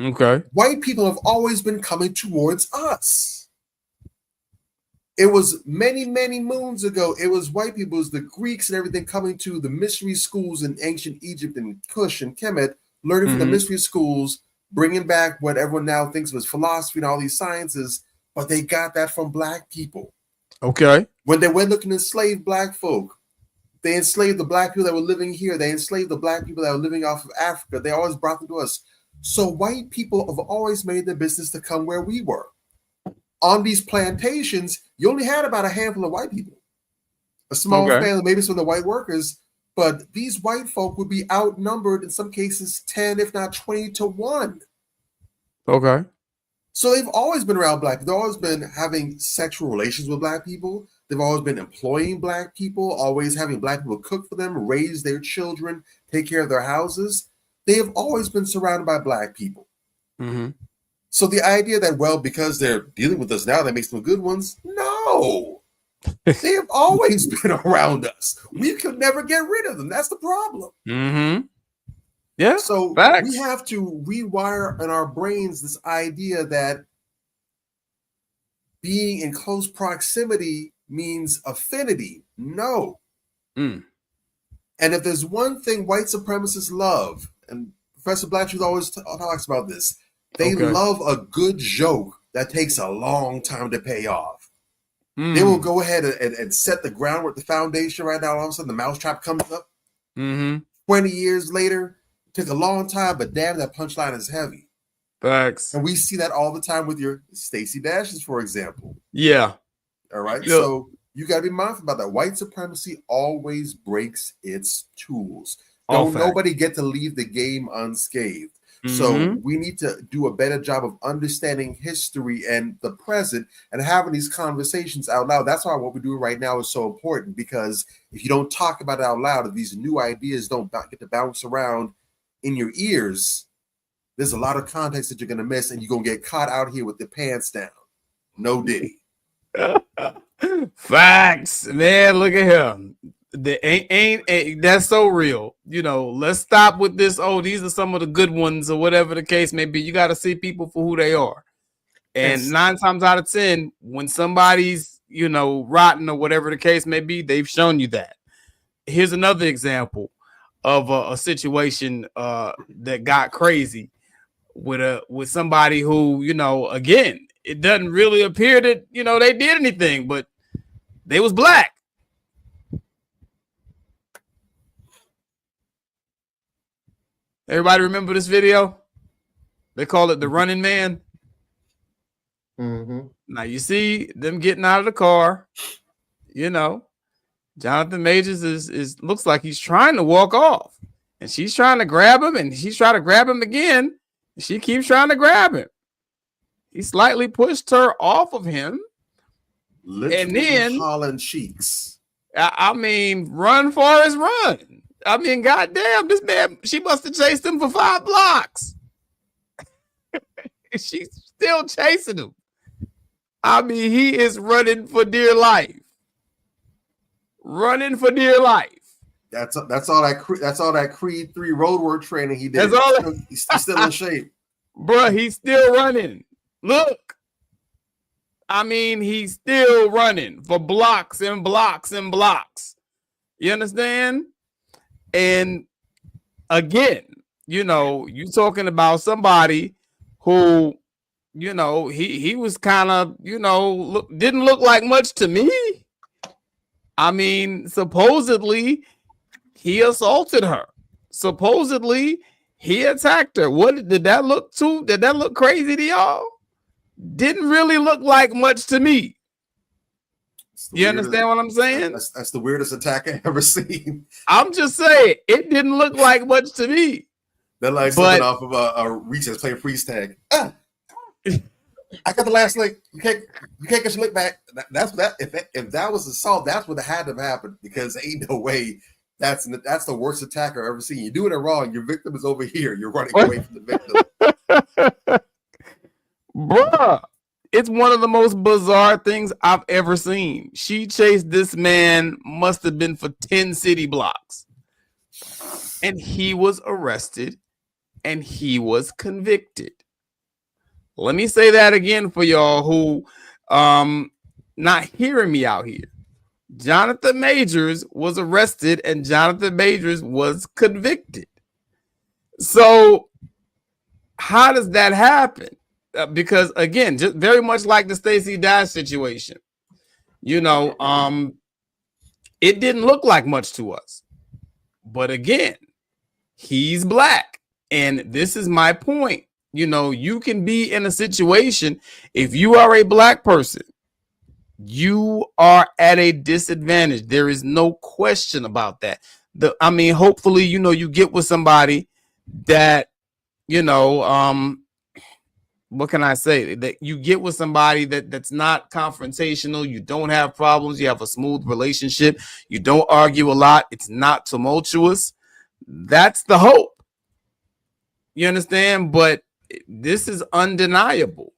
Okay. White people have always been coming towards us. It was many, many moons ago. It was white people, it was the Greeks and everything coming to the mystery schools in ancient Egypt and Kush and Kemet, learning from the mystery schools, bringing back what everyone now thinks was philosophy and all these sciences, but they got that from Black people. Okay. When they went looking to enslave Black folk, They enslaved the black people that were living here. They enslaved the black people that were living off of Africa. They always brought them to us. So white people have always made their business to come where we were. On these plantations, you only had about a handful of white people. A small family, maybe some of the white workers, but these white folk would be outnumbered in some cases 10, if not 20 to 1. Okay. So they've always been around black people. They've always been having sexual relations with black people. They've always been employing black people, always having black people cook for them, raise their children, take care of their houses. They have always been surrounded by black people. Mm-hmm. So the idea that, well, because they're dealing with us now, that makes them good ones, no. They have always been around us. We could never get rid of them. That's the problem. Mm-hmm. Yeah. So facts. We have to rewire in our brains this idea that being in close proximity means affinity. No. Mm. And if there's one thing white supremacists love, and Professor Blatchford always talks about this, they love a good joke that takes a long time to pay off. They will go ahead and set the groundwork, the foundation right now. All of a sudden, the mousetrap comes up. 20 years later, it took a long time, but damn, that punchline is heavy. Facts. And we see that all the time with your Stacey Dashes, for example. Yeah. All right. Yep. So you got to be mindful about that. White supremacy always breaks its tools. Don't nobody get to leave the game unscathed. So we need to do a better job of understanding history and the present and having these conversations out loud. That's why what we're doing right now is so important, because if you don't talk about it out loud, if these new ideas don't get to bounce around in your ears, there's a lot of context that you're going to miss, and you're going to get caught out here with the pants down. No Diddy. Facts, man. Look at him. The ain't that's so real. You know, let's stop with this. Oh, these are some of the good ones, or whatever the case may be. You got to see people for who they are. And 9 times out of 10, when somebody's, you know, rotten or whatever the case may be, they've shown you that. Here's another example of a situation that got crazy with somebody who, you know, again, it doesn't really appear that, you know, they did anything, but they was black. Everybody remember this video? They call it the Running Man. Now you see them getting out of the car. You know, Jonathan Majors is looks like he's trying to walk off, and she's trying to grab him, and she's trying to grab him again. And she keeps trying to grab him. He slightly pushed her off of him, literally, and then Holland cheeks. I mean, run Forrest, run. I mean, goddamn, this man, she must have chased him for 5 blocks. She's still chasing him. I mean, he is running for dear life. Running for dear life. That's all that Creed 3 roadwork training he did. That's all he's still in shape. Bruh, he's still running. Look. I mean, he's still running for blocks and blocks and blocks. You understand? And again, you know, you talking about somebody who, you know, he was kind of, you know, didn't look like much to me. I mean, supposedly he assaulted her. Supposedly he attacked her. What did that look to? Did that look crazy to y'all? Didn't really look like much to me. You understand what I'm saying? That's the weirdest attack I ever seen. I'm just saying, it didn't look like much to me. They're like something off of a recess playing freeze tag. I got the last lick. You can't get your lick back. That's that. If that was assault, that's what had to have happened, because ain't no way. That's the worst attack I've ever seen. You're doing it wrong. Your victim is over here. You're running away from the victim. Bruh, it's one of the most bizarre things I've ever seen. She chased this man, must have been for 10 city blocks. And he was arrested and he was convicted. Let me say that again for y'all who not hearing me out here. Jonathan Majors was arrested and Jonathan Majors was convicted. So how does that happen? Because again, just very much like the Stacey Dash situation, you know, It didn't look like much to us. But again, he's black. And this is my point. You know, you can be in a situation, if you are a black person, you are at a disadvantage. There is no question about that. I mean, hopefully, you know, you get with somebody that, you know, what can I say? That you get with somebody that's not confrontational. You don't have problems. You have a smooth relationship. You don't argue a lot. It's not tumultuous. That's the hope. You understand? But this is undeniable.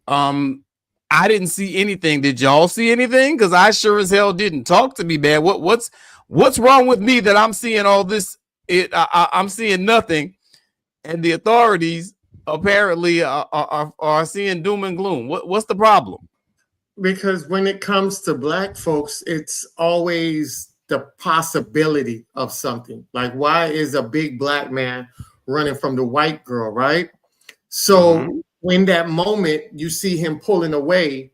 I didn't see anything. Did y'all see anything? Because I sure as hell didn't. Talk to me, man. What's wrong with me that I'm seeing all this? I'm seeing nothing, and the authorities apparently are seeing doom and gloom. What's the problem? Because when it comes to black folks, it's always the possibility of something. Like, why is a big black man running from the white girl, right? So when that moment you see him pulling away,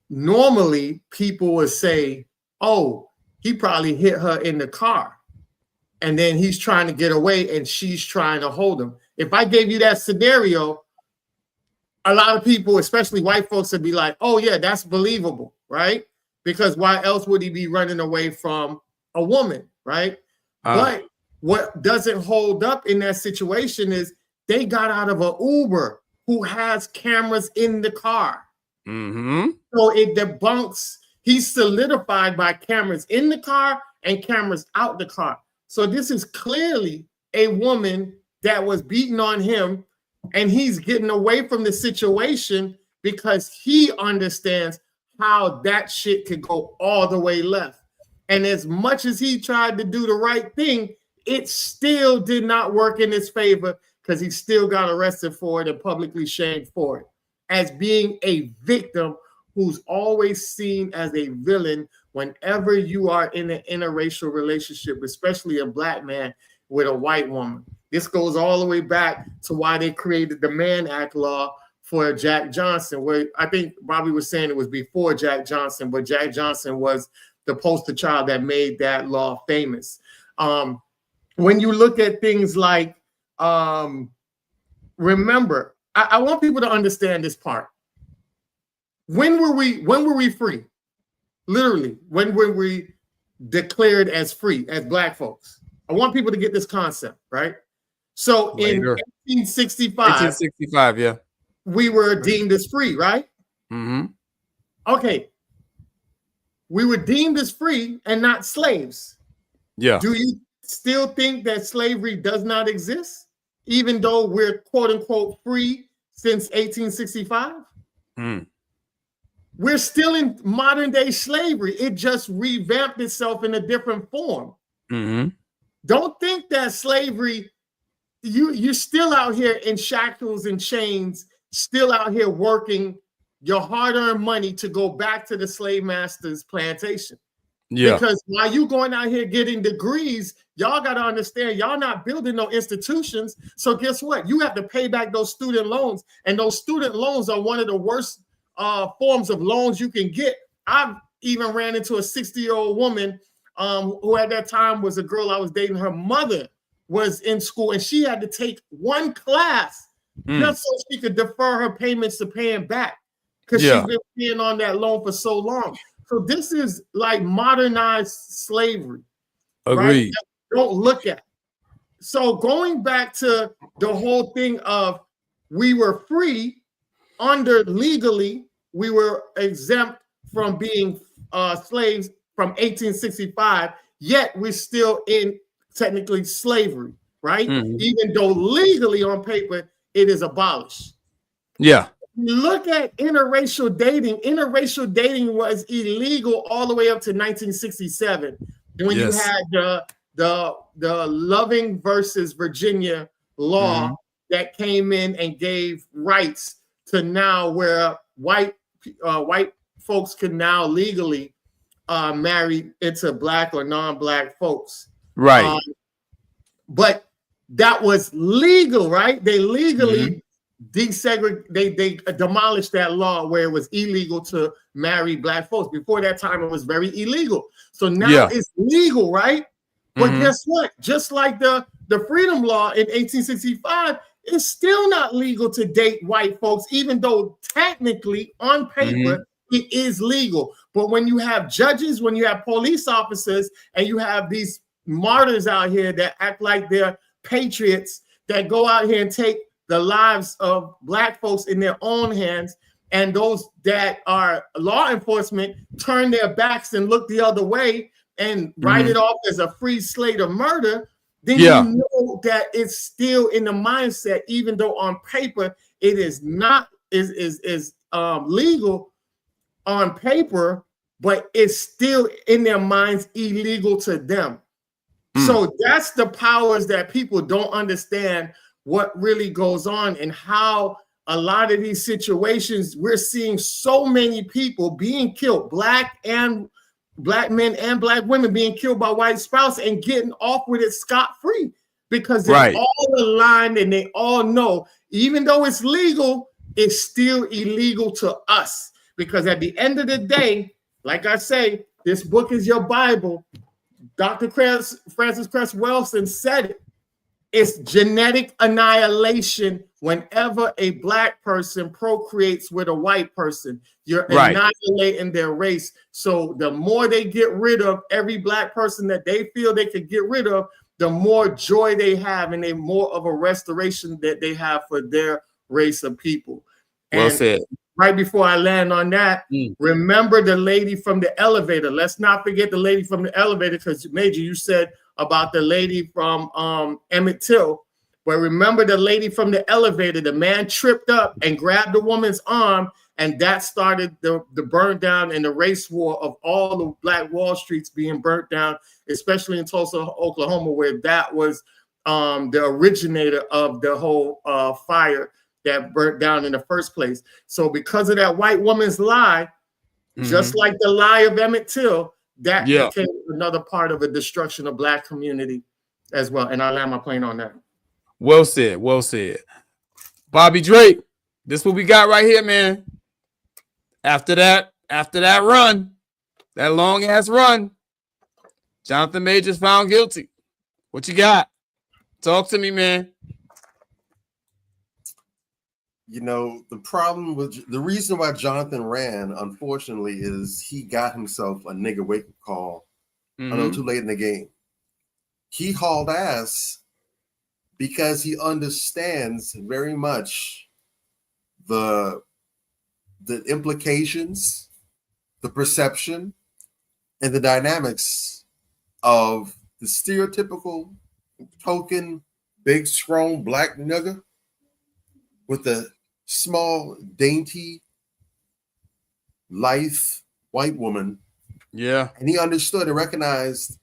normally people would say, oh, he probably hit her in the car. And then he's trying to get away and she's trying to hold him. If I gave you that scenario, a lot of people, especially white folks, would be like, oh yeah, that's believable, right? Because why else would he be running away from a woman, right? But what doesn't hold up in that situation is they got out of an Uber who has cameras in the car. So it debunks, he's solidified by cameras in the car and cameras out the car. So this is clearly a woman that was beating on him, and he's getting away from the situation because he understands how that shit could go all the way left. And as much as he tried to do the right thing, it still did not work in his favor because he still got arrested for it and publicly shamed for it, as being a victim who's always seen as a villain whenever you are in an interracial relationship, especially a black man with a white woman. This goes all the way back to why they created the Mann Act law for Jack Johnson, where I think Bobby was saying it was before Jack Johnson, but Jack Johnson was the poster child that made that law famous. When you look at things like, remember, I want people to understand this part. When were we free? Literally, when were we declared as free as black folks? I want people to get this concept, right? So in 1865, yeah, we were deemed as free, right? Okay. We were deemed as free and not slaves. Yeah. Do you still think that slavery does not exist, even though we're quote unquote free since 1865? We're still in modern day slavery. It just revamped itself in a different form. Don't think that slavery, you're still out here in shackles and chains, still out here working your hard-earned money to go back to the slave master's plantation. Yeah. Because while you going out here getting degrees, y'all got to understand, y'all not building no institutions. So guess what? You have to pay back those student loans. And those student loans are one of the worst forms of loans you can get. I've even ran into a 60-year-old woman who at that time was a girl I was dating. Her mother was in school and she had to take one class just so she could defer her payments to paying back because she's been paying on that loan for so long. So this is like modernized slavery. Agreed. Right? Don't look at. So going back to the whole thing of we were free under legally, we were exempt from being slaves from 1865, yet we're still in technically slavery, right? Even though legally on paper it is abolished. Yeah. Look at interracial dating. Interracial dating was illegal all the way up to 1967 when you had the Loving versus Virginia law that came in and gave rights to now where white folks can now legally marry into black or non-black folks. Right. But that was legal, right? They legally they demolished that law where it was illegal to marry black folks. Before that time, it was very illegal. So now it's legal, right? But guess what? Just like the Freedom Law in 1865, it's still not legal to date white folks, even though technically on paper it is legal. But when you have judges, when you have police officers, and you have these martyrs out here that act like they're patriots that go out here and take the lives of black folks in their own hands, and those that are law enforcement turn their backs and look the other way and write it off as a free slate of murder, then you know that it's still in the mindset, even though on paper it is not legal on paper, but it's still in their minds illegal to them. So that's the powers that people don't understand what really goes on, and how a lot of these situations we're seeing so many people being killed, black men and black women being killed by white spouse and getting off with it scot-free because they're all aligned and they all know, even though it's legal, it's still illegal to us. Because at the end of the day, like I say, this book is your Bible. Dr. Francis Cress Welsing said it. It's genetic annihilation whenever a black person procreates with a white person. You're annihilating their race. So the more they get rid of every black person that they feel they could get rid of, the more joy they have and the more of a restoration that they have for their race of people. Well said. Right before I land on that, remember the lady from the elevator. Let's not forget the lady from the elevator, because Major, you said about the lady from Emmett Till. But remember the lady from the elevator. The man tripped up and grabbed the woman's arm, and that started the burn down and the race war of all the Black Wall Streets being burnt down, especially in Tulsa, Oklahoma, where that was the originator of the whole fire that burnt down in the first place. So because of that white woman's lie, just like the lie of Emmett Till, that became another part of the destruction of black community as well. And I land my plane on that. Well said. Well said. Bobby Drake, this what we got right here, man. After that run, that long ass run, Jonathan Majors found guilty. What you got? Talk to me, man. You know, the problem with the reason why Jonathan ran, unfortunately, is he got himself a nigga wake-up call a little too late in the game. He hauled ass because he understands very much the implications, the perception, and the dynamics of the stereotypical token, big, strong black nigga with the small, dainty, lithe white woman. Yeah. And he understood and recognized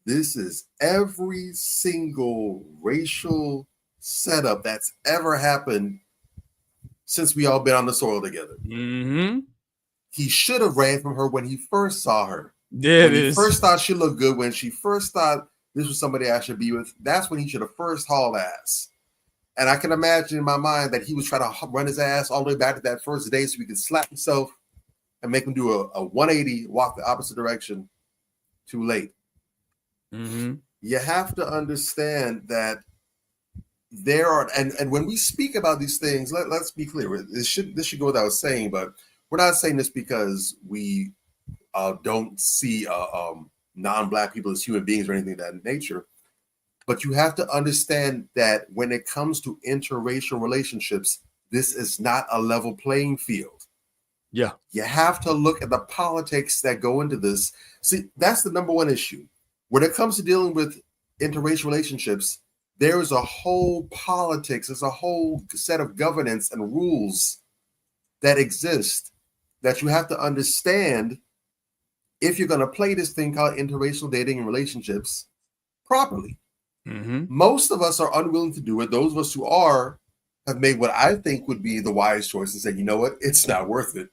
this is every single racial setup that's ever happened since we all been on the soil together. He should have ran from her when he first saw her. Yeah, when he first thought she looked good, when she first thought this was somebody I should be with, that's when he should have first hauled ass. And I can imagine in my mind that he was trying to run his ass all the way back to that first day so he could slap himself and make him do a 180, walk the opposite direction. Too late. You have to understand that there are, and when we speak about these things, let's be clear. This should go without saying, but we're not saying this because we don't see non-black people as human beings or anything of that nature. But you have to understand that when it comes to interracial relationships, this is not a level playing field. Yeah. You have to look at the politics that go into this. See, that's the number one issue. When it comes to dealing with interracial relationships, there is a whole politics, there's a whole set of governance and rules that exist that you have to understand if you're going to play this thing called interracial dating and relationships properly. Most of us are unwilling to do it. Those of us who are have made what I think would be the wise choice and said, you know what, it's not worth it.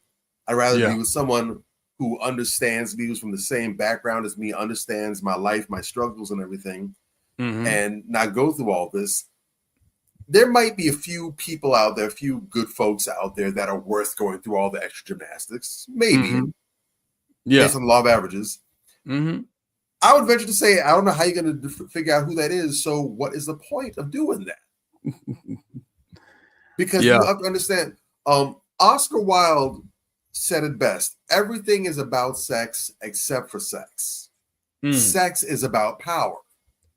I'd rather be with someone who understands me, who's from the same background as me, understands my life, my struggles and everything, and not go through all this. there might be a few people out there, a few good folks out there that are worth going through all the extra gymnastics. Maybe. Yeah. Based on the law of averages. I would venture to say, I don't know how you're going to figure out who that is. So what is the point of doing that? Because you have to understand, Oscar Wilde said it best. Everything is about sex except for sex. Sex is about power.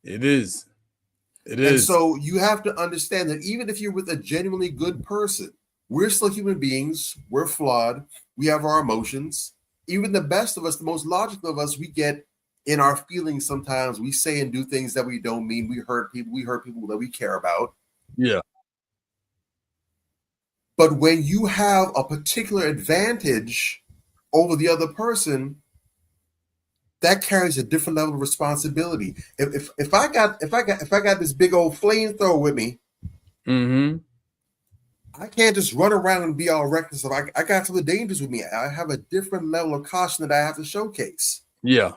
It is. It And is. so you have to understand that even if you're with a genuinely good person, we're still human beings. We're flawed. We have our emotions. Even the best of us, the most logical of us, we get in our feelings sometimes. We say and do things that we don't mean. We hurt people. We hurt people that we care about. Yeah. But when you have a particular advantage over the other person, that carries a different level of responsibility. If I got this big old flamethrower with me, I can't just run around and be all reckless. I got some of the dangers with me. I have a different level of caution that I have to showcase. Yeah.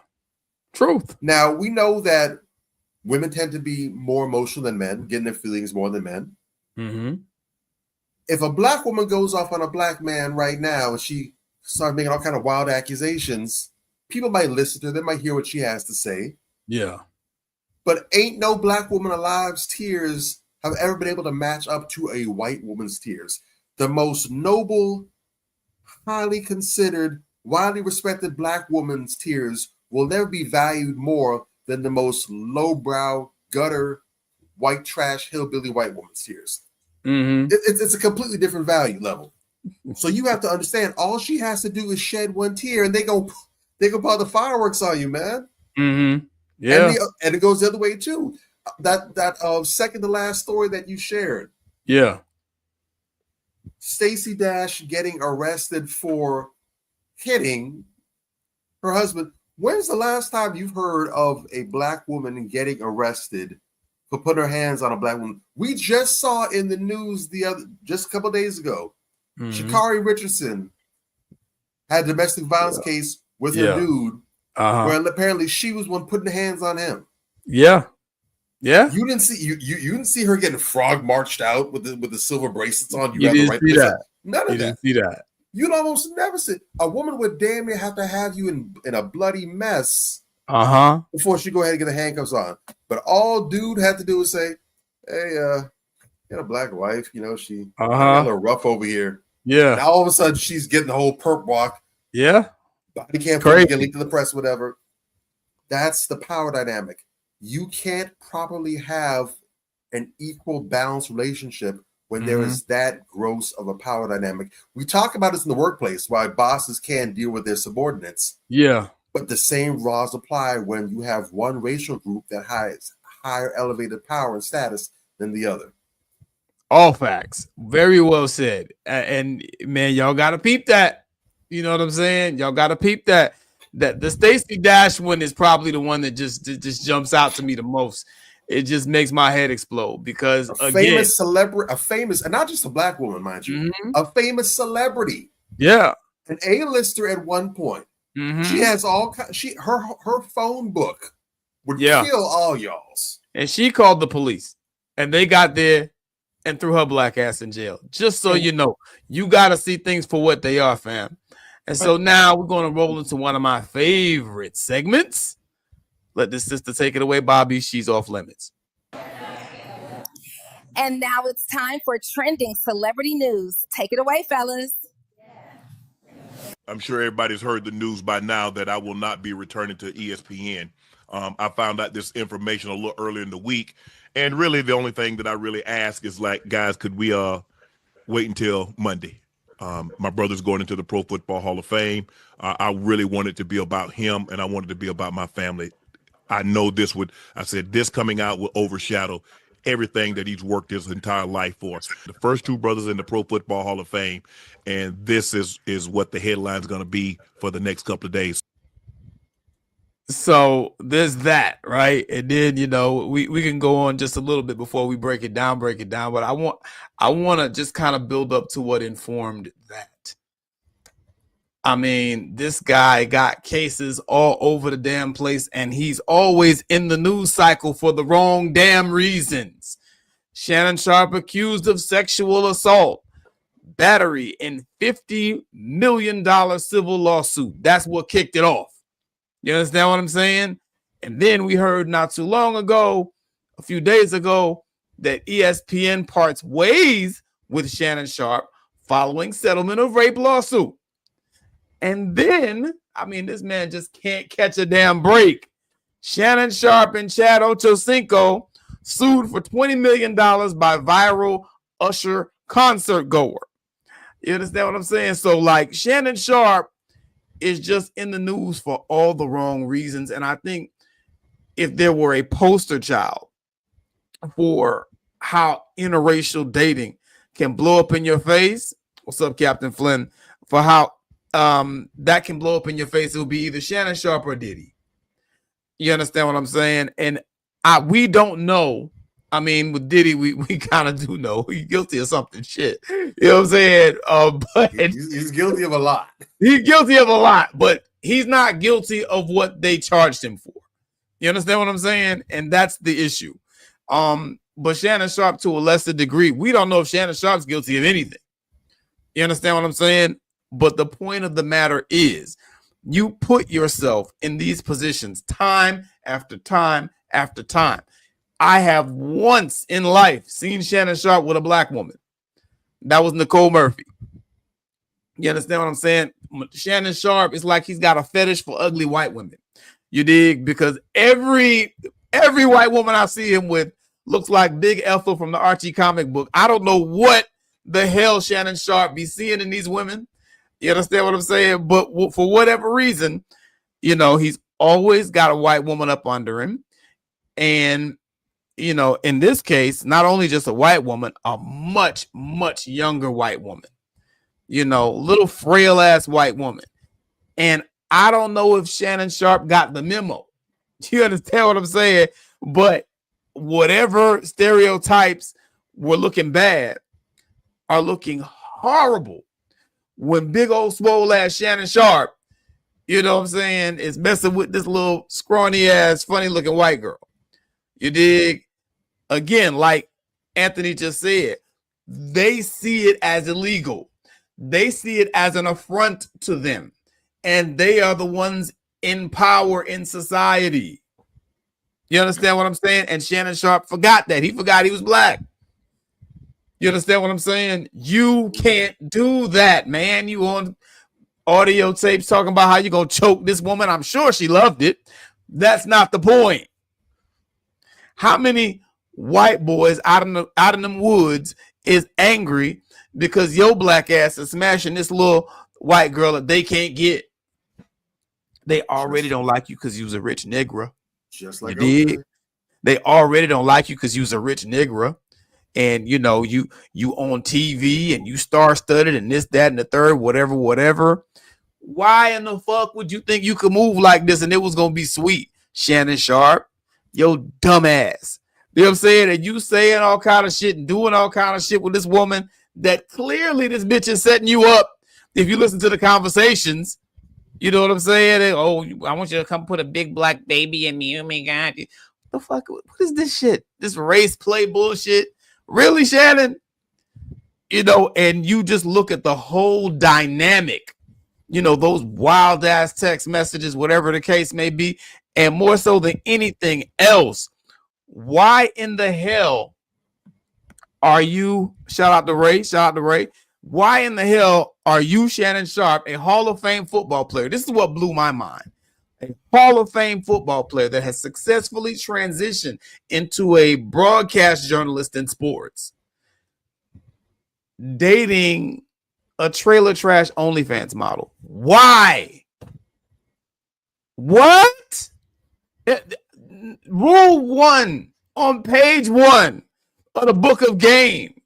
Truth. Now, we know that women tend to be more emotional than men, getting their feelings more than men. If a black woman goes off on a black man right now and she starts making all kind of wild accusations, people might listen to her. They might hear what she has to say. Yeah. But ain't no black woman alive's tears have ever been able to match up to a white woman's tears. The most noble, highly considered, widely respected black woman's tears will never be valued more than the most lowbrow, gutter, white trash, hillbilly white woman's tears. It's a completely different value level. So you have to understand, all she has to do is shed one tear, and they go put the fireworks on you, man. Yeah. And it goes the other way too. That second to last story that you shared. Yeah. Stacey Dash getting arrested for hitting her husband. When's the last time you've heard of a black woman getting arrested for putting her hands on a black woman? We just saw in the news just a couple of days ago, Sha'Carri Richardson had a domestic violence case with her dude, where apparently she was one putting hands on him. Yeah. Yeah. You didn't see her getting frog marched out with the silver bracelets on. You didn't see that. None of You that. didn't see that. You'd almost never see. A woman would damn near have to have you in a bloody mess before she go ahead and get the handcuffs on. But all dude had to do was say, "Hey, got a black wife, she got a little rough over here." Yeah. Now all of a sudden she's getting the whole perp walk. Yeah. Body cam footage get leaked to the press, whatever. That's the power dynamic. You can't properly have an equal balanced relationship when there is that gross of a power dynamic. We talk about this in the workplace, why bosses can deal with their subordinates. Yeah. But the same laws apply when you have one racial group that has higher elevated power and status than the other. All facts. Very well said. And man, y'all gotta peep that. You know what I'm saying? Y'all gotta peep that. That the Stacey Dash one is probably the one that just jumps out to me the most. It just makes my head explode because famous celebrity, and not just a black woman, mind you, a famous celebrity. Yeah. An A-lister at one point. She has her phone book would kill all y'all's. And she called the police and they got there and threw her black ass in jail. Just so you know, you got to see things for what they are, fam. And so now we're going to roll into one of my favorite segments. Let this sister take it away, Bobby. She's off limits. And now it's time for trending celebrity news. Take it away, fellas. I'm sure everybody's heard the news by now that I will not be returning to ESPN. I found out this information a little earlier in the week. And really, the only thing that I really ask is, like, guys, could we wait until Monday? My brother's going into the Pro Football Hall of Fame. I really wanted to be about him, and I wanted to be about my family. I know this coming out will overshadow everything that he's worked his entire life for. The first two brothers in the Pro Football Hall of Fame, and this is what the headline's going to be for the next couple of days. So there's that, right? And then, we can go on just a little bit before we break it down, but I want to just kind of build up to what informed that. I mean, this guy got cases all over the damn place, and he's always in the news cycle for the wrong damn reasons. Shannon Sharpe accused of sexual assault, battery, and $50 million civil lawsuit. That's what kicked it off. You understand what I'm saying? And then we heard not too long ago, a few days ago, that ESPN parts ways with Shannon Sharpe following settlement of rape lawsuit. And then, I mean, this man just can't catch a damn break. Shannon Sharpe and Chad Ochocinco sued for $20 million by viral Usher concert goer. You understand what I'm saying? So, like, Shannon Sharpe is just in the news for all the wrong reasons. And I think if there were a poster child for how interracial dating can blow up in your face, what's up, Captain Flynn? For how that can blow up in your face, it will be either Shannon Sharpe or Diddy. You understand what I'm saying? And we don't know. I mean, with Diddy, we kind of do know he's guilty of something shit. You know what I'm saying? But he's guilty of a lot. He's guilty of a lot, but he's not guilty of what they charged him for. You understand what I'm saying? And that's the issue. But Shannon Sharpe, to a lesser degree, we don't know if Shannon Sharpe's guilty of anything. You understand what I'm saying? But the point of the matter is, you put yourself in these positions time after time after time. I have once in life seen Shannon Sharpe with a black woman. That was Nicole Murphy. You understand what I'm saying? Shannon Sharpe is like he's got a fetish for ugly white women. You dig? Because every white woman I see him with looks like Big Ethel from the Archie comic book. I don't know what the hell Shannon Sharpe be seeing in these women. You understand what I'm saying? But for whatever reason, you know, he's always got a white woman up under him. And, you know, in this case, not only just a white woman, a much, much younger white woman. You know, little frail ass white woman. And I don't know if Shannon Sharpe got the memo. You understand what I'm saying? But whatever stereotypes were looking bad are looking horrible when big old swole ass Shannon Sharpe, you know what I'm saying, is messing with this little scrawny ass, funny looking white girl. You dig? Again, like Anthony just said, they see it as illegal. They see it as an affront to them. And they are the ones in power in society. You understand what I'm saying? And Shannon Sharpe forgot that. He forgot he was black. You understand what I'm saying? You can't do that, man. You on audio tapes talking about how you're going to choke this woman. I'm sure she loved it. That's not the point. How many white boys out in them woods is angry because your black ass is smashing this little white girl that they can't get? They already don't like you because you was a rich nigger. Just like you did. They already don't like you because you was a rich nigger. And you know, you on TV and you star-studded and this, that, and the third, whatever. Why in the fuck would you think you could move like this and it was gonna be sweet? Shannon Sharpe, yo dumb ass. You know what I'm saying? And you saying all kind of shit and doing all kind of shit with this woman that clearly this bitch is setting you up. If you listen to the conversations, you know what I'm saying? And, oh, I want you to come put a big black baby in me. Oh my God. The fuck? What is this shit? This race play bullshit? Really, Shannon? You know, and you just look at the whole dynamic, you know, those wild ass text messages, whatever the case may be, and more so than anything else, why in the hell are you, shout out to Ray, why in the hell are you, Shannon Sharpe, a Hall of Fame football player? This is what blew my mind. A Hall of Fame football player that has successfully transitioned into a broadcast journalist in sports, dating a trailer trash OnlyFans model. Why? What? Rule 1 on page 1 of the book of game.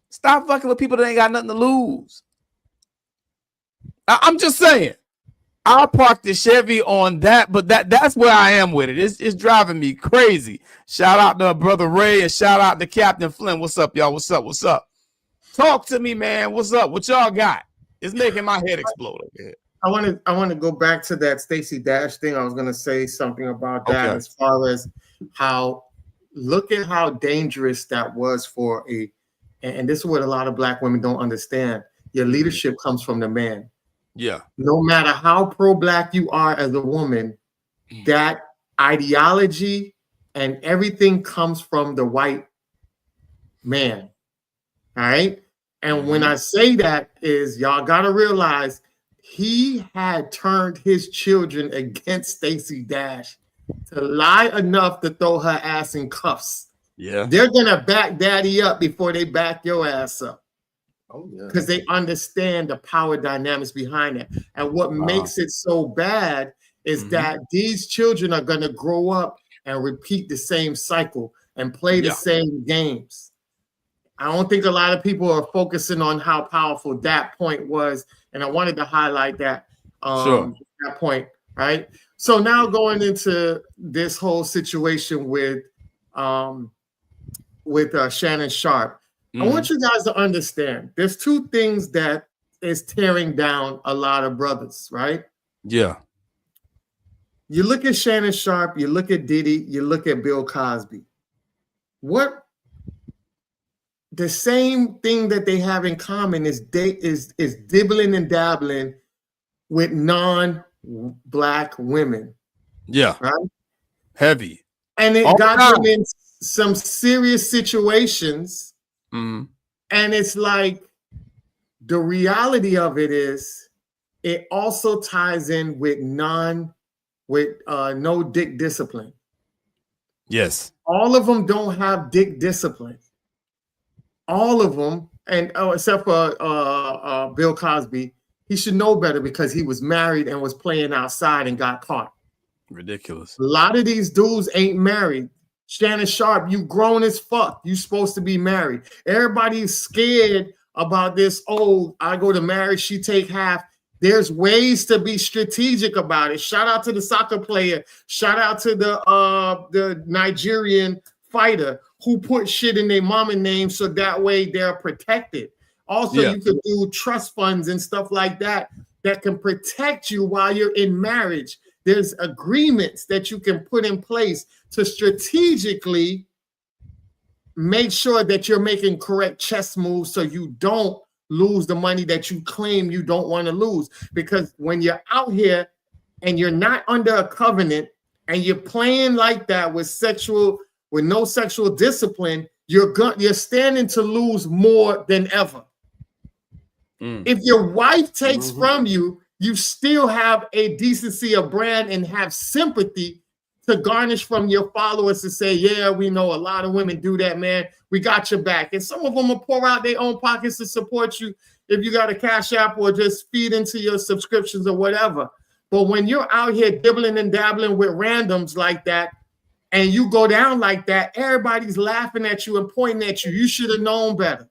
Stop fucking with people that ain't got nothing to lose. I'm just saying. I'll park the Chevy on that, but that's where I am with it. It's driving me crazy. Shout out to Brother Ray and shout out to Captain Flynn. What's up, y'all? What's up? Talk to me, man. What's up? What y'all got? It's making my head explode over here. I want to go back to that Stacey Dash thing. I was going to say something about that as far as how look at how dangerous that was for and this is what a lot of Black women don't understand. Your leadership comes from the man. Yeah. No matter how pro-Black you are as a woman, that ideology and everything comes from the white man. All right. And when I say that is y'all got to realize he had turned his children against Stacey Dash to lie enough to throw her ass in cuffs. Yeah. They're going to back daddy up before they back your ass up. Oh, yeah. Because they understand the power dynamics behind it. And what makes it so bad is that these children are going to grow up and repeat the same cycle and play the same games. I don't think a lot of people are focusing on how powerful that point was. And I wanted to highlight that, that point, right? So now going into this whole situation with Shannon Sharpe, I want you guys to understand there's two things that is tearing down a lot of brothers, right? Yeah. You look at Shannon Sharpe, you look at Diddy, you look at Bill Cosby. What the same thing that they have in common is dibbling and dabbling with non-Black women. Yeah. Right? Heavy. And it got them in some serious situations. And it's like the reality of it is it also ties in with no dick discipline. Yes. All of them don't have dick discipline. All of them, and except for Bill Cosby, he should know better because he was married and was playing outside and got caught. Ridiculous. A lot of these dudes ain't married. Shannon Sharpe, you grown as fuck. You supposed to be married. Everybody's scared about this. Oh, I go to marriage, she take half. There's ways to be strategic about it. Shout out to the soccer player. Shout out to the Nigerian fighter who put shit in their mama name so that way they're protected. Also, you could do trust funds and stuff like that that can protect you while you're in marriage. There's agreements that you can put in place to strategically make sure that you're making correct chess moves so you don't lose the money that you claim you don't want to lose. Because when you're out here and you're not under a covenant and you're playing like that with no sexual discipline, you're standing to lose more than ever. If your wife takes from you, you still have a decency of brand and have sympathy to garnish from your followers to say, yeah, we know a lot of women do that, man. We got your back. And some of them will pour out their own pockets to support you if you got a Cash App or just feed into your subscriptions or whatever. But when you're out here dibbling and dabbling with randoms like that, and you go down like that, everybody's laughing at you and pointing at you. You should have known better.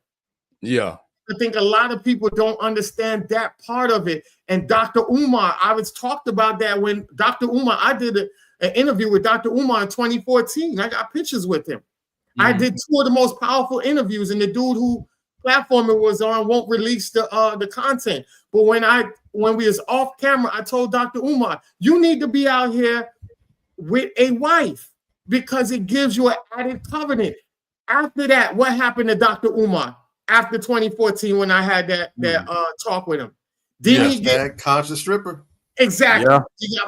Yeah. I think a lot of people don't understand that part of it. And Dr. Umar, I was talked about that when Dr. Umar, I did an interview with Dr. Umar in 2014. I got pictures with him. I did 2 of the most powerful interviews, and the dude who platform it was on won't release the content. But when we was off camera, I told Dr. Umar, you need to be out here with a wife because it gives you an added covenant. After that, what happened to Dr. Umar? After 2014, when I had that talk with him, did he get conscious stripper? Exactly. Yeah.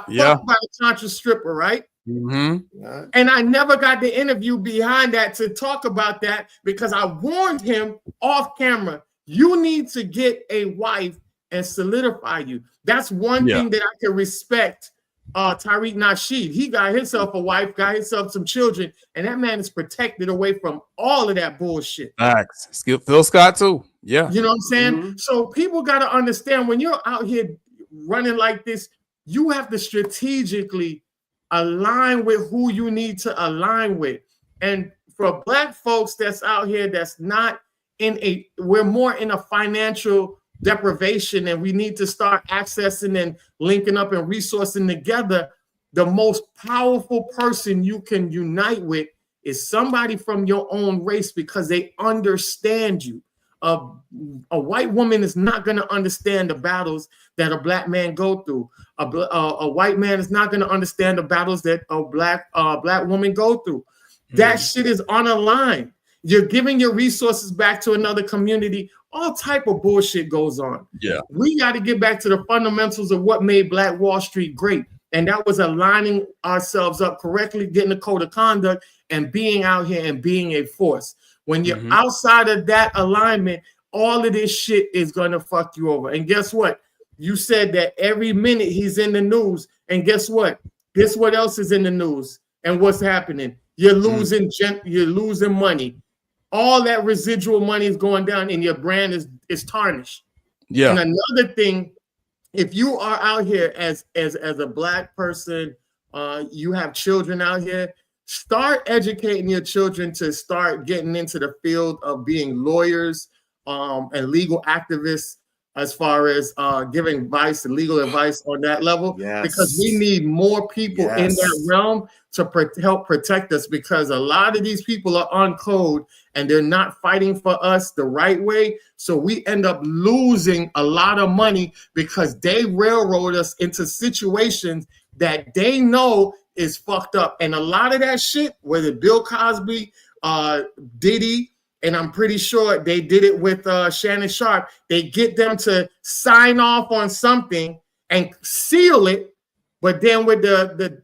He got fucked by a conscious stripper, right? Mm-hmm. Yeah. And I never got the interview behind that to talk about that because I warned him off camera. You need to get a wife and solidify you. That's one thing that I can respect. Tariq Nasheed, he got himself a wife, got himself some children, and that man is protected away from all of that bullshit. Facts. Phil Scott too. Yeah. You know what I'm saying? So people got to understand when you're out here running like this, you have to strategically align with who you need to align with. And for Black folks that's out here, that's not we're more in a financial deprivation, and we need to start accessing and linking up and resourcing together. The most powerful person you can unite with is somebody from your own race because they understand you. A white woman is not going to understand the battles that a Black man go through. A white man is not going to understand the battles that a black woman go through. That shit is on a line. You're giving your resources back to another community. All type of bullshit goes on. Yeah. We got to get back to the fundamentals of what made Black Wall Street great. And that was aligning ourselves up correctly, getting a code of conduct, and being out here and being a force. When you're outside of that alignment, all of this shit is going to fuck you over. And guess what? You said that every minute he's in the news. And guess what? Guess what else is in the news? And what's happening? You're losing you're losing money. All that residual money is going down and your brand is tarnished. Yeah. And another thing, if you are out here as a Black person, you have children out here, start educating your children to start getting into the field of being lawyers and legal activists, as far as giving advice and legal advice on that level, because we need more people in that realm to help protect us, because a lot of these people are on code and they're not fighting for us the right way. So we end up losing a lot of money because they railroad us into situations that they know is fucked up. And a lot of that shit, whether Bill Cosby, Diddy, and I'm pretty sure they did it with Shannon Sharp. They get them to sign off on something and seal it, but then with the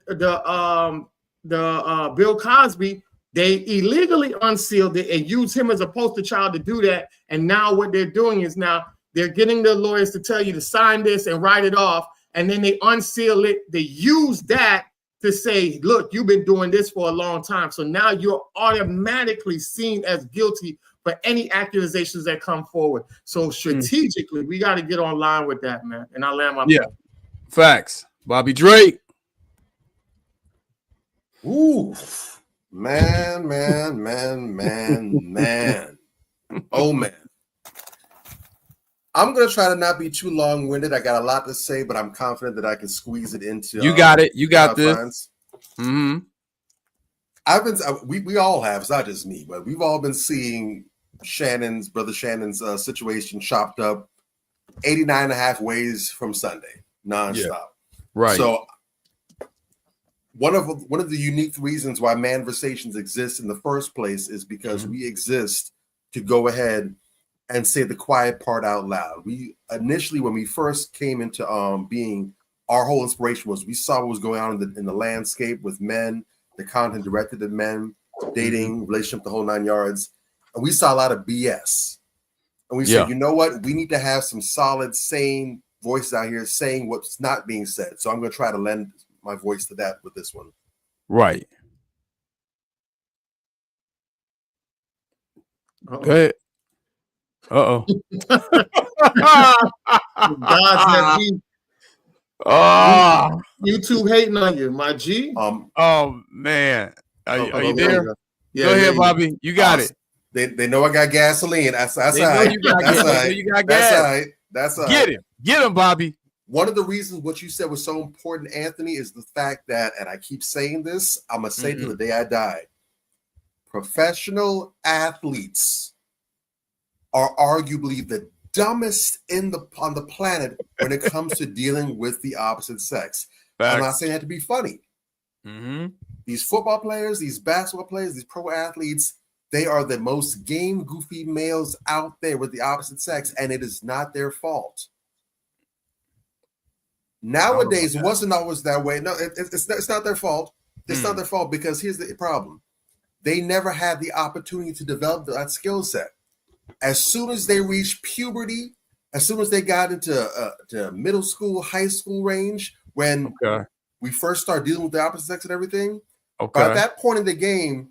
Bill Cosby, they illegally unsealed it and used him as a poster child to do that. And now what they're doing is now they're getting the lawyers to tell you to sign this and write it off, and then they unseal it. They use that to say, look, you've been doing this for a long time. So now you're automatically seen as guilty for any accusations that come forward. So strategically, we got to get online with that, man. And I land my plane. Facts. Bobby Drake. Ooh, man. Oh, man. I'm going to try to not be too long-winded. I got a lot to say, but I'm confident that I can squeeze it into. You got it. You got this. I've been. We all have. It's not just me, but we've all been seeing brother Shannon's situation chopped up 89.5 ways from Sunday, nonstop. Yeah. Right. So one of the unique reasons why Manversations exists in the first place is because we exist to go ahead and say the quiet part out loud. We initially, when we first came into being, our whole inspiration was we saw what was going on in the landscape with men, the content directed at men, dating, relationship, the whole 9 yards. And we saw a lot of BS. And we said, you know what? We need to have some solid, sane voices out here saying what's not being said. So I'm going to try to lend my voice to that with this one. Right. Go ahead. Oh, YouTube hating on you, my G. Oh man, are you there? Yeah, go ahead, Bobby. You got it. They know I got gasoline. That's all right. You got gas. That's all right. Get him, Bobby. One of the reasons what you said was so important, Anthony, is the fact that, and I keep saying this, I'm gonna say till the day I die, professional athletes are arguably the dumbest on the planet when it comes to dealing with the opposite sex. I'm not saying that to be funny. These football players, these basketball players, these pro athletes, they are the most game goofy males out there with the opposite sex, and it is not their fault. Nowadays, it wasn't always that way. No, it's not their fault. It's not their fault, because here's the problem. They never had the opportunity to develop that skill set. As soon as they reached puberty, as soon as they got into to middle school, high school range, when we first started dealing with the opposite sex and everything, by that point in the game,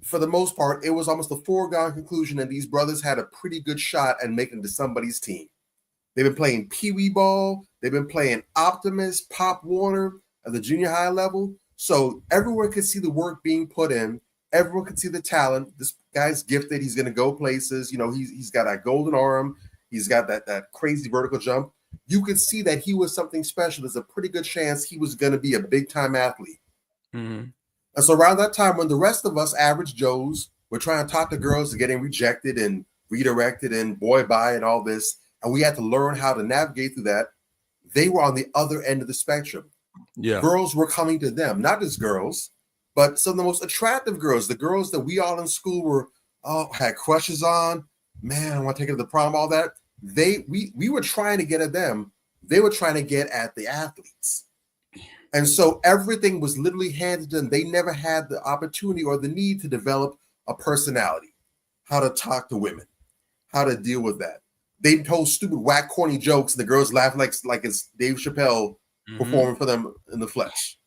for the most part, it was almost a foregone conclusion that these brothers had a pretty good shot at making it to somebody's team. They've been playing Pee-wee ball. They've been playing Optimus, Pop Warner at the junior high level. So everyone could see the work being put in. Everyone could see the talent. This guy's gifted. He's going to go places. You know, he's got that golden arm. He's got that crazy vertical jump. You could see that he was something special. There's a pretty good chance he was going to be a big-time athlete. And so around that time, when the rest of us average Joes were trying to talk to girls to getting rejected and redirected and boy bye and all this, and we had to learn how to navigate through that, they were on the other end of the spectrum. Girls were coming to them, not just girls. But some of the most attractive girls, the girls that we all in school were had crushes on, man, I want to take her to the prom, all that. We were trying to get at them. They were trying to get at the athletes. And so everything was literally handed to them. They never had the opportunity or the need to develop a personality, how to talk to women, how to deal with that. They told stupid, whack, corny jokes, and the girls laughed like it's Dave Chappelle performing for them in the flesh.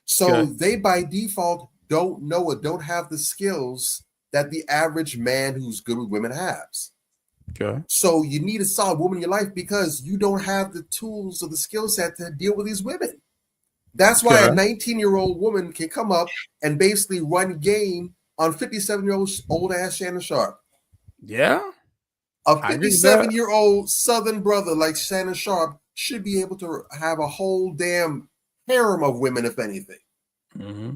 So they, by default, don't know or don't have the skills that the average man who's good with women has. Okay. So you need a solid woman in your life because you don't have the tools or the skill set to deal with these women. That's why a 19-year-old woman can come up and basically run game on 57-year-old old ass Shannon Sharp. Yeah. A 57-year-old Southern brother like Shannon Sharp should be able to have a whole damn harem of women, if anything. Mm-hmm.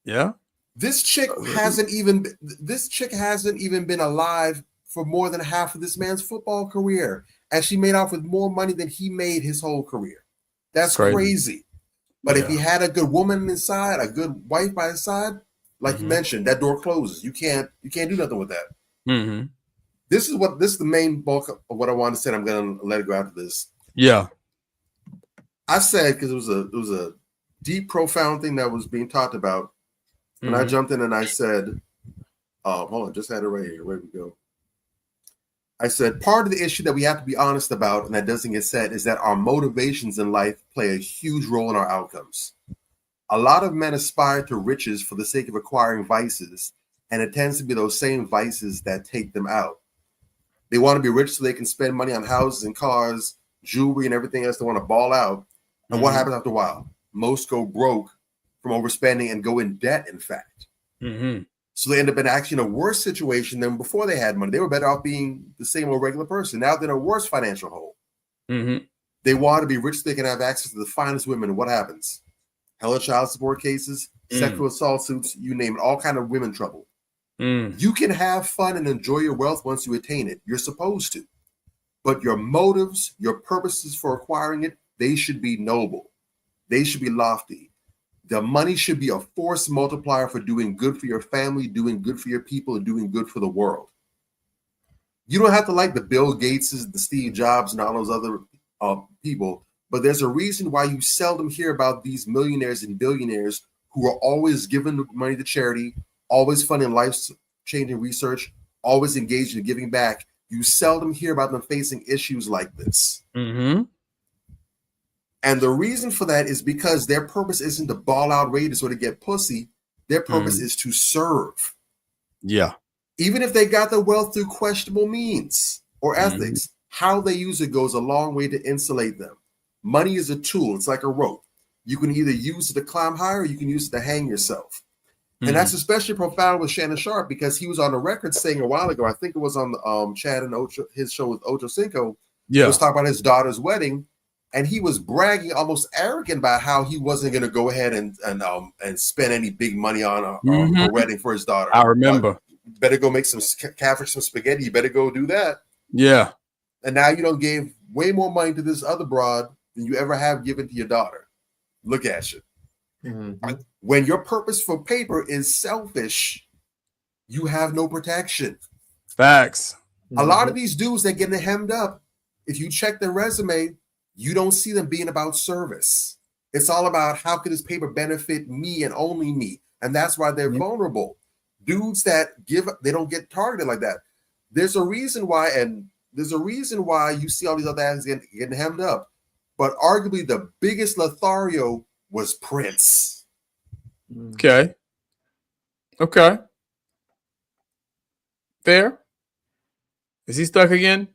Yeah. This chick hasn't even been alive for more than half of this man's football career, and she made off with more money than he made his whole career. That's crazy. But if he had a good woman inside, a good wife by his side, like you mentioned, that door closes. You can't do nothing with that. Mm-hmm. This is the main bulk of what I wanted to say. I'm gonna let it go after this. Yeah. I said, because it was a deep, profound thing that was being talked about. And I jumped in and I said, hold on, just had it right here. Where we go? I said, part of the issue that we have to be honest about, and that doesn't get said, is that our motivations in life play a huge role in our outcomes. A lot of men aspire to riches for the sake of acquiring vices, and it tends to be those same vices that take them out. They want to be rich so they can spend money on houses and cars, jewelry, and everything else. They want to ball out. And what happens after a while? Most go broke from overspending and go in debt, in fact. Mm-hmm. So they end up in actually in a worse situation than before they had money. They were better off being the same old regular person. Now they're in a worse financial hole. Mm-hmm. They want to be rich so they can have access to the finest women. And what happens? Hella child support cases, sexual assault suits, you name it, all kind of women trouble. You can have fun and enjoy your wealth once you attain it. You're supposed to. But your motives, your purposes for acquiring it, they should be noble. They should be lofty. The money should be a force multiplier for doing good for your family, doing good for your people, and doing good for the world. You don't have to like the Bill Gateses, the Steve Jobs, and all those other people, but there's a reason why you seldom hear about these millionaires and billionaires who are always giving money to charity, always funding life-changing research, always engaged in giving back. You seldom hear about them facing issues like this. Mm-hmm. And the reason for that is because their purpose isn't to ball out Raiders or to get pussy. Their purpose is to serve. Yeah. Even if they got the wealth through questionable means or ethics, how they use it goes a long way to insulate them. Money is a tool. It's like a rope. You can either use it to climb higher or you can use it to hang yourself. And that's especially profound with Shannon Sharp because he was on the record saying a while ago, I think it was on Chad and Ocho, his show with Ocho Cinco, was talking about his daughter's wedding. And he was bragging, almost arrogant, about how he wasn't going to go ahead and spend any big money on a wedding for his daughter. I remember. Better go make some caviar, some spaghetti. You better go do that. Yeah. And now you don't give way more money to this other broad than you ever have given to your daughter. Look at you. When your purpose for paper is selfish, you have no protection. Facts. A lot of these dudes that get hemmed up, if you check their resume, you don't see them being about service. It's all about how could this paper benefit me and only me. And that's why they're vulnerable. Dudes that give, they don't get targeted like that. There's a reason why, and there's a reason why you see all these other ads getting hemmed up. But arguably the biggest Lothario was Prince. Okay. Okay. Fair. Is he stuck again?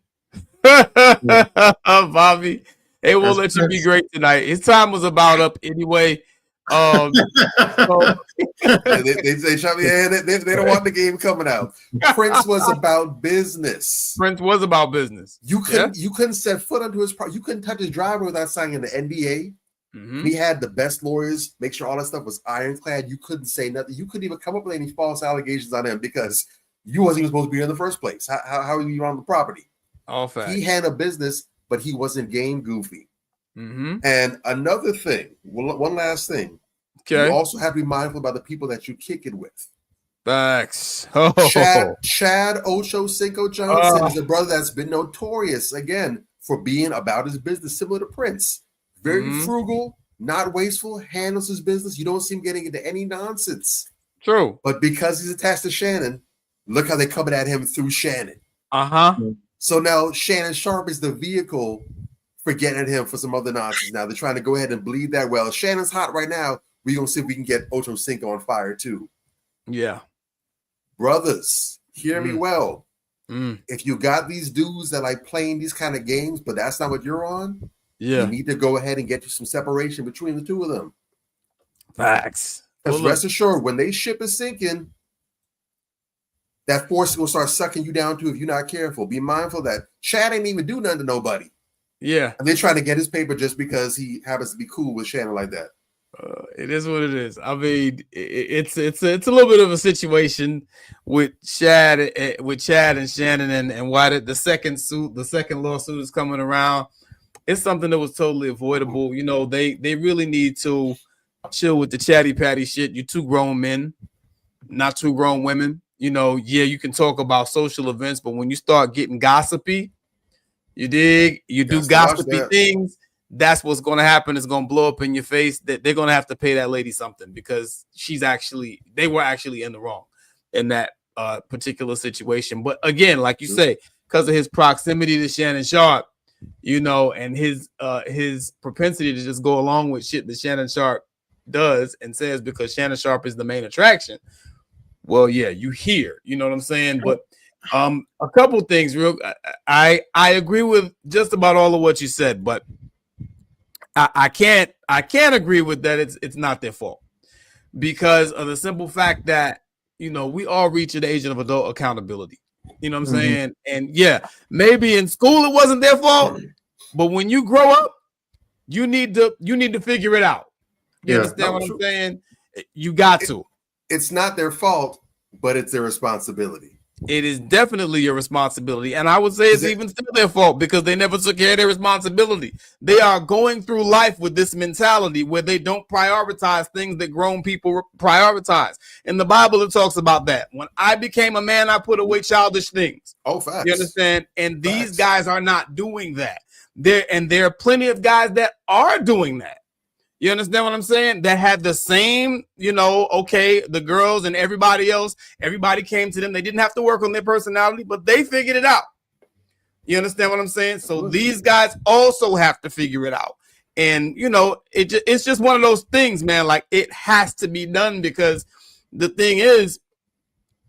Bobby. It won't let you be great tonight. His time was about up anyway. So they don't want the game coming out. Prince was about business. Prince was about business. You couldn't set foot onto his you couldn't touch his driver without signing the NDA. He had the best lawyers, make sure all that stuff was ironclad. You couldn't say nothing. You couldn't even come up with any false allegations on him because you wasn't even supposed to be here in the first place. How are you on the property? All facts. He had a business, but he wasn't game goofy. And another thing, one last thing. Okay. You also have to be mindful about the people that you kick it with. Facts. Chad Ocho Cinco Johnson is a brother that's been notorious, again, for being about his business, similar to Prince. Very frugal, not wasteful, handles his business. You don't see him getting into any nonsense. True. But because he's attached to Shannon, look how they're coming at him through Shannon. So now Shannon Sharp is the vehicle for getting at him for some other nonsense. Now they're trying to go ahead and bleed that well. Shannon's hot right now. We're going to see if we can get Ocho Cinco on fire too. Yeah. Brothers, hear me well. If you got these dudes that like playing these kind of games, but that's not what you're on, you need to go ahead and get you some separation between the two of them. Facts. Because rest assured, when they ship is sinking, that force is going to start sucking you down too if you're not careful. Be mindful that Chad ain't even do nothing to nobody. Yeah. And they're trying to get his paper just because he happens to be cool with Shannon like that. It is what it is. I mean, it's a little bit of a situation with Chad and Shannon, and why the second lawsuit is coming around. It's something that was totally avoidable. You know, they really need to chill with the chatty patty shit. You two grown men, not two grown women. You know, yeah, you can talk about social events, but when you start getting gossipy, you dig, you do gossipy things. That's what's going to happen. It's going to blow up in your face. That they're going to have to pay that lady something because they were actually in the wrong in that particular situation. But again, like you say, because of his proximity to Shannon Sharp, you know, and his propensity to just go along with shit that Shannon Sharp does and says because Shannon Sharp is the main attraction. Well, yeah, you hear, you know what I'm saying? But a couple things I agree with just about all of what you said, but I can't agree with that. It's not their fault because of the simple fact that, you know, we all reach an age of adult accountability. You know what I'm saying? And yeah, maybe in school it wasn't their fault, but when you grow up, you need to figure it out. You understand what I'm saying? You got to. It's not their fault, but it's their responsibility. It is definitely your responsibility. And I would say it's even still their fault because they never took care of their responsibility. They are going through life with this mentality where they don't prioritize things that grown people prioritize. In the Bible, it talks about that. When I became a man, I put away childish things. Oh, facts. You understand? And these guys are not doing that. There are plenty of guys that are doing that. You understand what I'm saying? That had the same, you know, okay, the girls and everybody else, everybody came to them. They didn't have to work on their personality, but they figured it out. You understand what I'm saying? So these guys also have to figure it out. And, you know, it's just one of those things, man. Like, it has to be done because the thing is,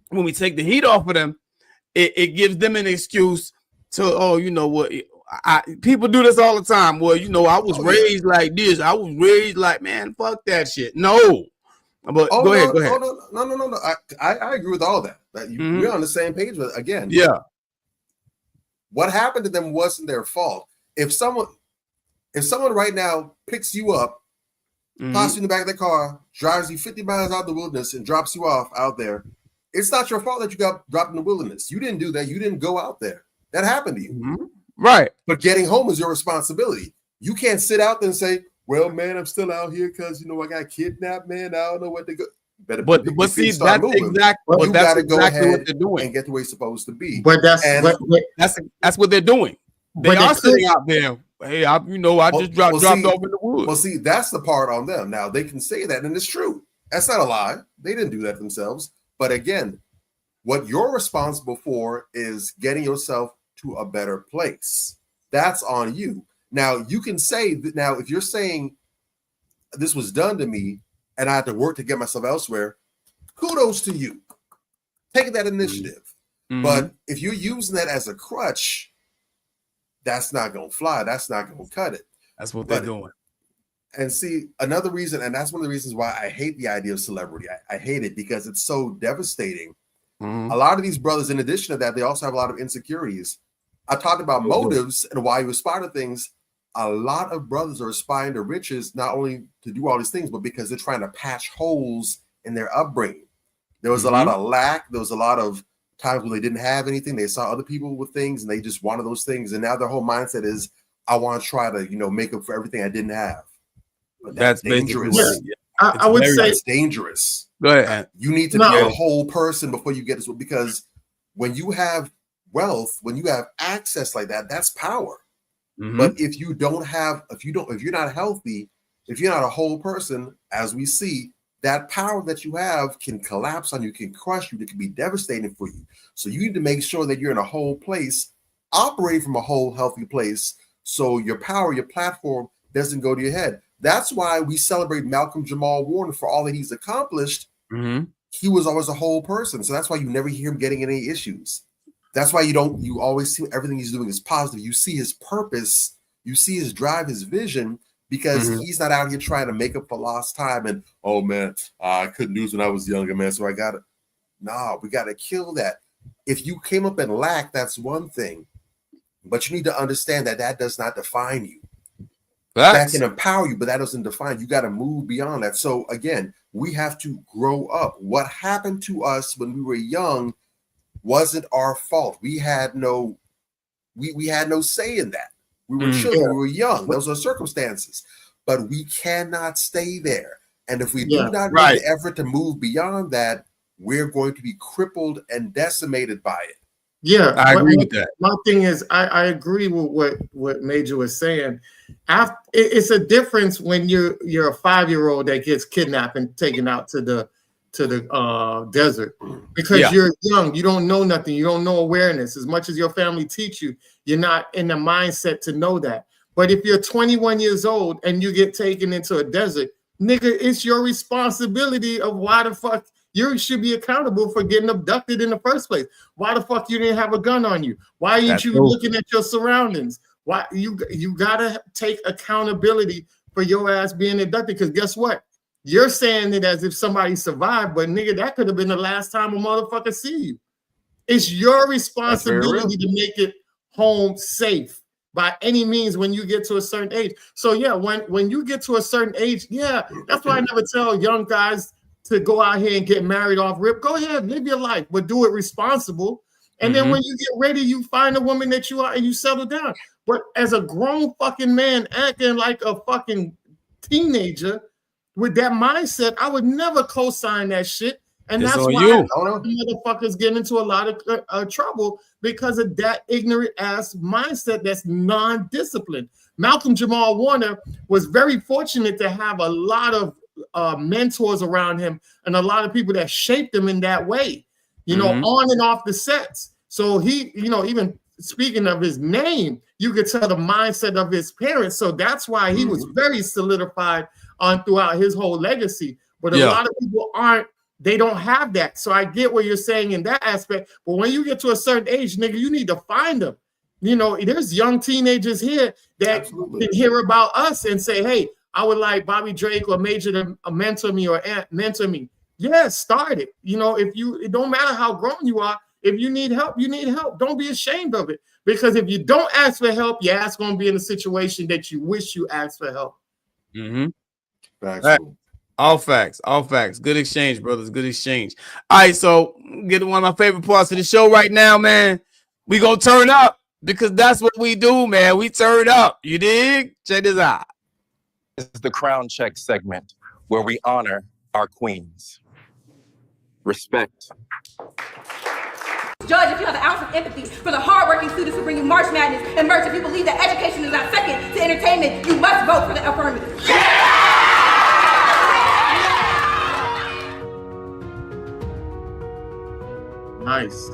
when we take the heat off of them, it gives them an excuse to, oh, you know what, people do this all the time. Well, you know, I was raised like this. I was raised like, man, fuck that shit. No. But go ahead. No. I agree with all that. We're on the same page with again. Yeah. What happened to them wasn't their fault. If someone right now picks you up, tosses you in the back of the car, drives you 50 miles out in the wilderness and drops you off out there, it's not your fault that you got dropped in the wilderness. You didn't do that. You didn't go out there. That happened to you. Right. But getting home is your responsibility. You can't sit out there and say, well, man, I'm still out here because, you know, I got kidnapped, man. I don't know what to go. But see, that's exactly what they're doing and get the way it's supposed to be. But that's what they're doing. They are sitting out there. Hey, I just dropped off in the woods. Well, see, that's the part on them. Now they can say that, and it's true. That's not a lie. They didn't do that themselves. But again, what you're responsible for is getting yourself to a better place. That's on you. Now you can say that. Now, if you're saying this was done to me and I had to work to get myself elsewhere, kudos to you. Taking that initiative. But if you're using that as a crutch, that's not going to fly. That's not going to cut it. That's what they're doing. And see, another reason, and that's one of the reasons why I hate the idea of celebrity. I hate it because it's so devastating. A lot of these brothers, in addition to that, they also have a lot of insecurities. I talked about motives and why you aspire to things. A lot of brothers are aspiring to riches, not only to do all these things, but because they're trying to patch holes in their upbringing. There was a lot of lack. There was a lot of times when they didn't have anything. They saw other people with things and they just wanted those things. And now their whole mindset is, I want to try to, you know, make up for everything I didn't have. But that's dangerous. I would say that's dangerous. Go ahead. You need to be a whole person before you get this, because when you have wealth, when you have access like that, that's power. But if you don't have, if you're not healthy, if you're not a whole person, as we see, that power that you have can collapse on you, can crush you, it can be devastating for you. So you need to make sure that you're in a whole place, operating from a whole healthy place, so your power, your platform doesn't go to your head. That's why we celebrate Malcolm Jamal Warner for all that he's accomplished. He was always a whole person. So that's why you never hear him getting any issues. That's why you always see everything he's doing is positive. You see his purpose, you see his drive, his vision, because he's not out here trying to make up for lost time and, oh man, I couldn't do this when I was younger, man, so I got it. No, we got to kill that. If you came up in lack, that's one thing, but you need to understand that that does not define you. That can empower you, but that doesn't define you. You got to move beyond that. So again, we have to grow up. What happened to us when we were young wasn't our fault. We had no say in that. We were children, we were young. Those are circumstances. But we cannot stay there. And if we do not make the effort to move beyond that, we're going to be crippled and decimated by it. Yeah, I agree with that. My thing is, I agree with what Major was saying. It's a difference when you're a 5-year-old that gets kidnapped and taken out to the desert, because you're young, you don't know nothing, you don't know awareness. As much as your family teach you, you're not in the mindset to know that. But if you're 21 years old and you get taken into a desert, nigga, it's your responsibility of why the fuck you should be accountable for getting abducted in the first place. Why the fuck you didn't have a gun on you? Why ain't you looking at your surroundings? Why you gotta take accountability for your ass being abducted? Because guess what? You're saying it as if somebody survived, but nigga, that could have been the last time a motherfucker see you. It's your responsibility to make it home safe by any means when you get to a certain age. So yeah, when you get to a certain age, that's why I never tell young guys to go out here and get married off rip. Go ahead, live your life, but do it responsible. And then when you get ready, you find a woman that you are and you settle down. But as a grown fucking man acting like a fucking teenager with that mindset, I would never co-sign that shit. And that's why motherfuckers get into a lot of trouble, because of that ignorant ass mindset that's non-disciplined. Malcolm Jamal Warner was very fortunate to have a lot of mentors around him and a lot of people that shaped him in that way, on and off the sets. So he, even speaking of his name, you could tell the mindset of his parents. So that's why he was very solidified on throughout his whole legacy. But a lot of people they don't have that. So I get what you're saying in that aspect. But when you get to a certain age, nigga, you need to find them. There's young teenagers here that can hear about us and say, hey, I would like Bobby Drake or Major to mentor me or mentor me. Yeah, start it. It don't matter how grown you are. If you need help, you need help. Don't be ashamed of it. Because if you don't ask for help, your ass going to be in a situation that you wish you asked for help. All facts. Good exchange, brothers. Good exchange. All right, so get to one of my favorite parts of the show right now, man. We gonna turn up, because that's what we do, man. We turn up. You dig? Check this out. This is the Crown Check segment where we honor our queens. Respect. Judge, if you have an ounce of empathy for the hardworking students who bring you March Madness and merch, if you believe that education is not second to entertainment, you must vote for the affirmative. Nice.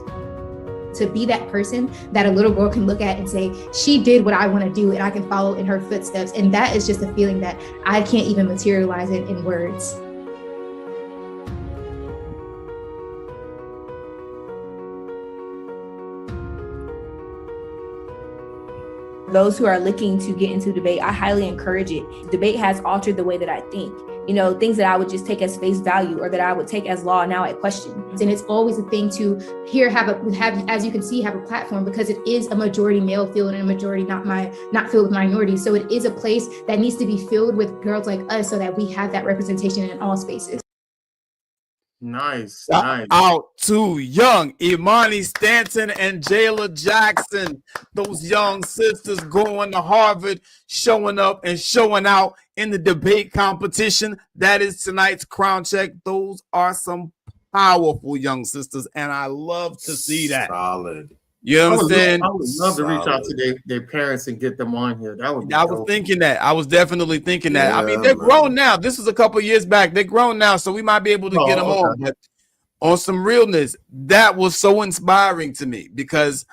To be that person that a little girl can look at and say, she did what I want to do and I can follow in her footsteps. And that is just a feeling that I can't even materialize it in words. Those who are looking to get into debate, I highly encourage it. Debate has altered the way that I think. Things that I would just take as face value or that I would take as law, now I question. And it's always a thing to have, as you can see, have a platform, because it is a majority male field and a majority not filled with minorities. So it is a place that needs to be filled with girls like us so that we have that representation in all spaces. Nice. Shout out to young Imani Stanton and Jayla Jackson, those young sisters going to Harvard, showing up and showing out in the debate competition. That is tonight's Crown Check. Those are some powerful young sisters, and I love to see that. Solid. You understand? I would love to reach out to their parents and get them on here. That would be I was thinking that. I was definitely thinking that. I mean, they're grown now. This was a couple years back. They're grown now, so we might be able to get them on. But on some realness, that was so inspiring to me, because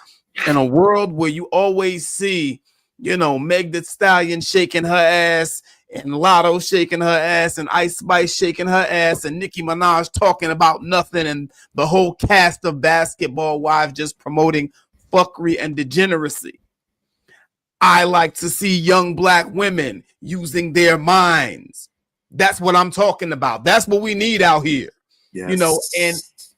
in a world where you always see, you know, Meg Thee Stallion shaking her ass, and Lotto shaking her ass, and Ice Spice shaking her ass, and Nicki Minaj talking about nothing, and the whole cast of Basketball Wives just promoting fuckery and degeneracy. I like to see young black women using their minds. That's what I'm talking about. That's what we need out here. Yes. You know,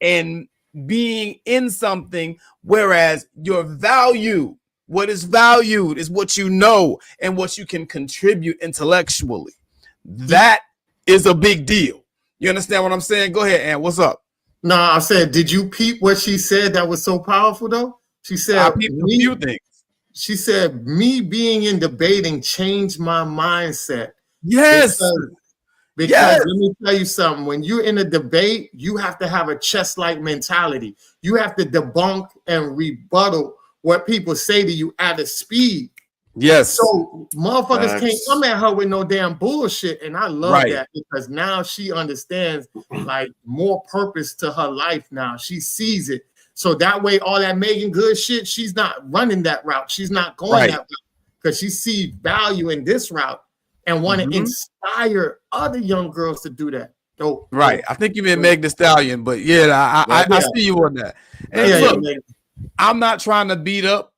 and being in something, whereas your value, what is valued is what you know and what you can contribute intellectually. That is a big deal. You understand what I'm saying? Go ahead, Ann. What's up? No, I said, did you peep what she said that was so powerful though? She said, I peeped a few things. She said, me being in debating changed my mindset. Yes. Because let me tell you something. When you're in a debate, you have to have a chess-like mentality. You have to debunk and rebuttal what people say to you at a speed. Yes. So motherfuckers can't come at her with no damn bullshit. And I love that, because now she understands like more purpose to her life now. She sees it. So that way, all that Megan Good shit, she's not running that route. She's not going that route, because she sees value in this route and want to inspire other young girls to do that. So, I think you meant Meg Thee Stallion, but I see you on that. And look, I'm not trying to beat up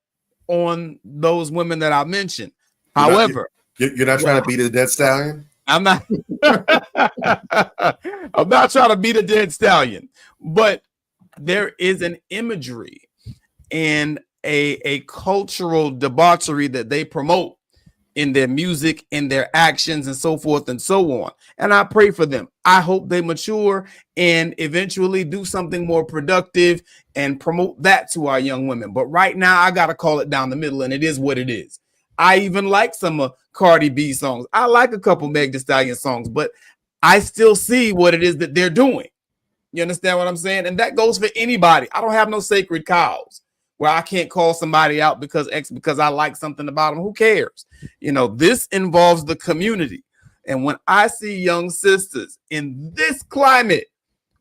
on those women that I mentioned. However, you're not trying to beat a dead stallion. I'm not. I'm not trying to beat a dead stallion, but there is an imagery and a cultural debauchery that they promote in their music, in their actions, and so forth and so on. And I pray for them. I hope they mature and eventually do something more productive and promote that to our young women. But right now, I got to call it down the middle, and it is what it is. I even like some Cardi B songs. I like a couple Meg Thee Stallion songs, but I still see what it is that they're doing. You understand what I'm saying? And that goes for anybody. I don't have no sacred cows where I can't call somebody out because I like something about them. Who cares? You know, this involves the community. And when I see young sisters in this climate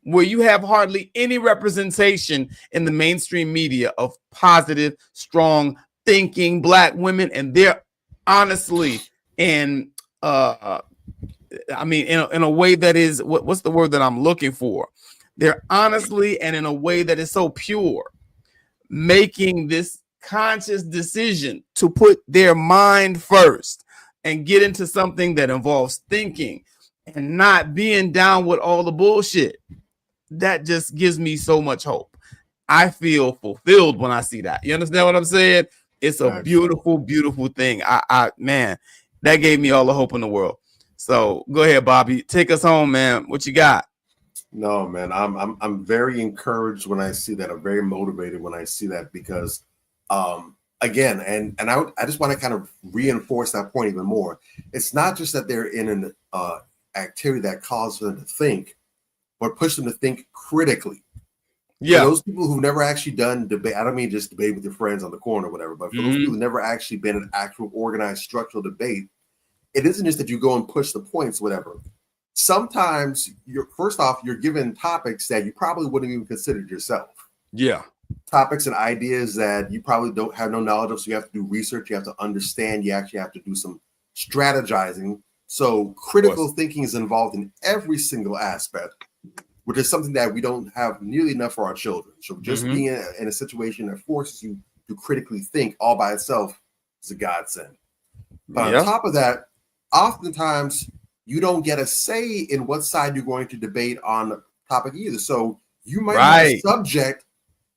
where you have hardly any representation in the mainstream media of positive, strong thinking black women, and they're honestly in a way that is what's the word that I'm looking for? They're honestly and in a way that is so pure, making this conscious decision to put their mind first and get into something that involves thinking and not being down with all the bullshit. That just gives me so much hope. I feel fulfilled when I see that. You understand what I'm saying? It's a beautiful, beautiful thing. Man, that gave me all the hope in the world. So go ahead, Bobby. Take us home, man. What you got? No, man, I'm very encouraged when I see that. I'm very motivated when I see that, because again, and I just want to kind of reinforce that point even more. It's not just that they're in an activity that causes them to think, but push them to think critically. Yeah. For those people who've never actually done debate, I don't mean just debate with your friends on the corner or whatever, but for those people who've never actually been in an actual organized structural debate, it isn't just that you go and push the points, whatever. Sometimes you're given topics that you probably wouldn't even considered yourself. Yeah. Topics and ideas that you probably don't have no knowledge of. So you have to do research. You have to understand. You actually have to do some strategizing. So critical thinking is involved in every single aspect, which is something that we don't have nearly enough for our children. So just being in a situation that forces you to critically think all by itself is a godsend. But on top of that, oftentimes you don't get a say in what side you're going to debate on the topic either. So you might have a subject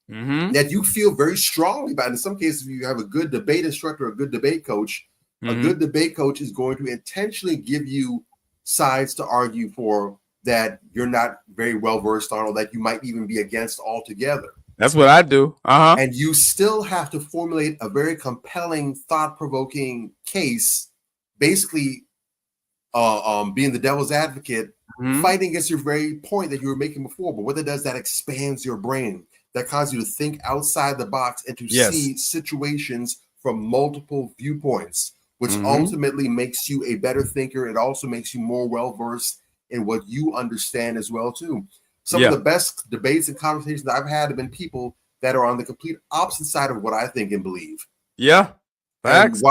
that you feel very strongly about. In some cases, if you have a good debate instructor, a good debate coach, a good debate coach is going to intentionally give you sides to argue for that you're not very well versed on, or that you might even be against altogether. That's what I do. And you still have to formulate a very compelling, thought-provoking case, basically being the devil's advocate, fighting against your very point that you were making before. But what that does, that expands your brain. That causes you to think outside the box and to see situations from multiple viewpoints, which ultimately makes you a better thinker. It also makes you more well-versed in what you understand as well, too. Some of the best debates and conversations I've had have been people that are on the complete opposite side of what I think and believe. Yeah. Facts.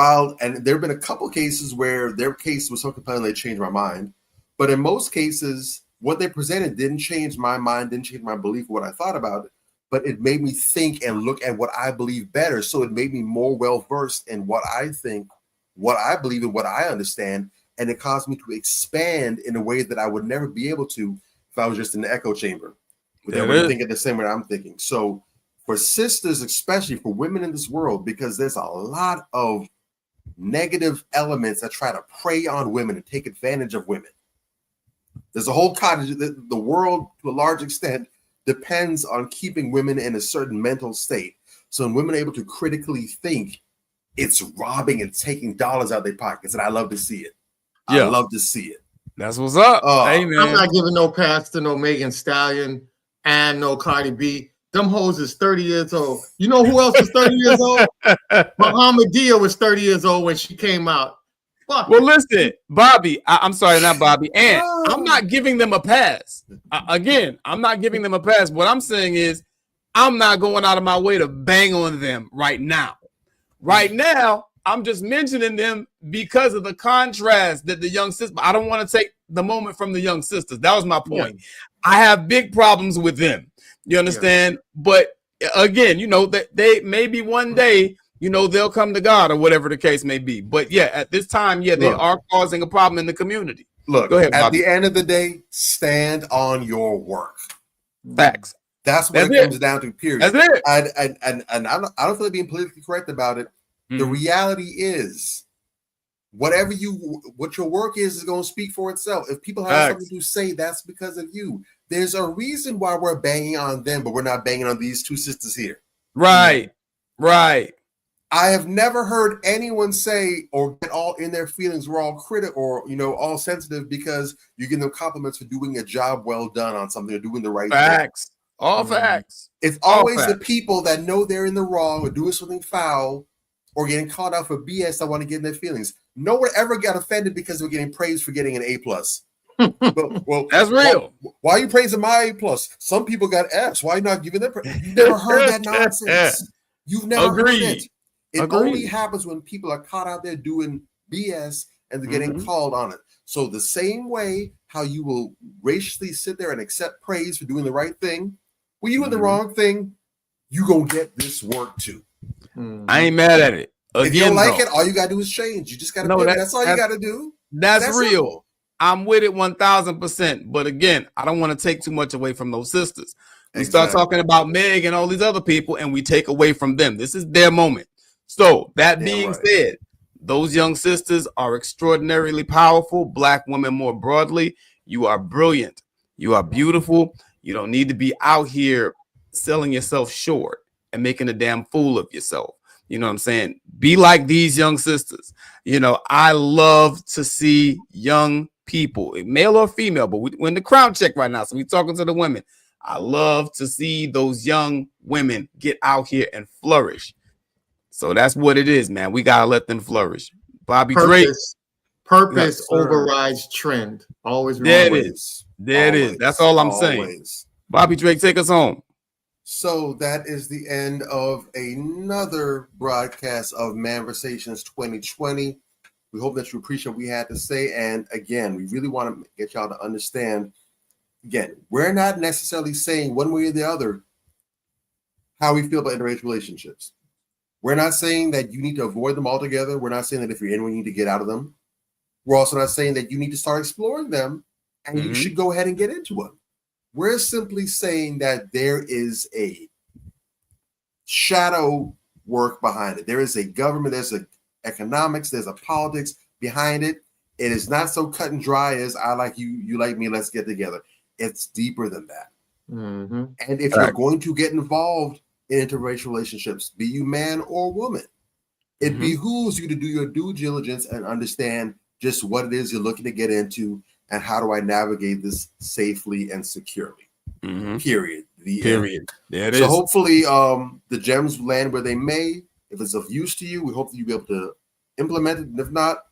And there have been a couple cases where their case was so compelling they changed my mind. But in most cases, what they presented didn't change my mind, didn't change my belief of what I thought about it, but it made me think and look at what I believe better. So it made me more well-versed in what I think, what I believe, and what I understand. And it caused me to expand in a way that I would never be able to if I was just in the echo chamber. But they were thinking the same way I'm thinking. So for sisters, especially for women in this world, because there's a lot of negative elements that try to prey on women and take advantage of women. There's a whole cottage. The world, to a large extent, depends on keeping women in a certain mental state. So when women are able to critically think, it's robbing and taking dollars out of their pockets, and I love to see it. I love to see it. That's what's up. Hey, man. I'm not giving no pass to no Megan Stallion and no Cardi B. Them hoes is 30 years old. You know who else was 30 years old? Muhammadiyah was 30 years old when she came out. Fuck. Well, listen, Bobby, I'm sorry, not Bobby. And I'm not giving them a pass. Again, I'm not giving them a pass. What I'm saying is I'm not going out of my way to bang on them right now. Right now, I'm just mentioning them because of the contrast that the young sisters. I don't want to take the moment from the young sisters. That was my point. Yeah. I have big problems with them. You understand? Yeah. But again, you know, that they maybe one day, you know, they'll come to God or whatever the case may be. But yeah, at this time, they are causing a problem in the community. Look, go ahead, at Bobby. the end of the day, stand on your work. Facts. That's what it comes down to, period. That's it. And I don't feel like being politically correct about it. The reality is, what your work is going to speak for itself. If people have something to say, that's because of you. There's a reason why we're banging on them, but we're not banging on these two sisters here. Right. Right. I have never heard anyone say or get all in their feelings. We're all critical or, you know, all sensitive because you give them compliments for doing a job well done on something or doing the right thing. All facts. It's always the people that know they're in the wrong or doing something foul or getting called out for BS that want to get in their feelings. No one ever got offended because we're getting praised for getting an A+. Well, that's real. Why are you praising my A+? Some people got F's. Why are you not giving them praise? You never heard that nonsense. You've never heard it. It only happens when people are caught out there doing BS and they're getting called on it. So the same way how you will graciously sit there and accept praise for doing the right thing, when you do the wrong thing, you gonna get this work too. I ain't mad at it. Again, if you don't like it, all you gotta do is change. You just gotta pivot. That's all you gotta do. That's real. Simple. I'm with it 1000%. But again, I don't want to take too much away from those sisters. We start talking about Meg and all these other people, and we take away from them. This is their moment. So that being said, those young sisters are extraordinarily powerful. Black women more broadly. You are brilliant. You are beautiful. You don't need to be out here selling yourself short and making a damn fool of yourself. You know what I'm saying? Be like these young sisters. You know, I love to see young people, male or female, but we're in the crown check right now. So we're talking to the women. I love to see those young women get out here and flourish. So that's what it is, man. We got to let them flourish. Bobby Drake. Purpose overrides trend. Always. There it is. There it is. That's all I'm saying. Bobby Drake, take us home. So that is the end of another broadcast of Manversations 2020. We hope that you appreciate what we had to say. And again, we really want to get y'all to understand, again, we're not necessarily saying one way or the other how we feel about interracial relationships. We're not saying that you need to avoid them altogether. We're not saying that if you're in one, you need to get out of them. We're also not saying that you need to start exploring them and you should go ahead and get into them. We're simply saying that there is a shadow work behind it. There is a government, there's a economics, there's a politics behind it. It is not so cut and dry as I like you, you like me, let's get together. It's deeper than that. Mm-hmm. And if you're going to get involved in interracial relationships, be you man or woman, it behooves you to do your due diligence and understand just what it is you're looking to get into and how do I navigate this safely and securely. Period. Period. There it so is. hopefully the gems land where they may. If it's of use to you, we hope that you'll be able to implement it. And if not,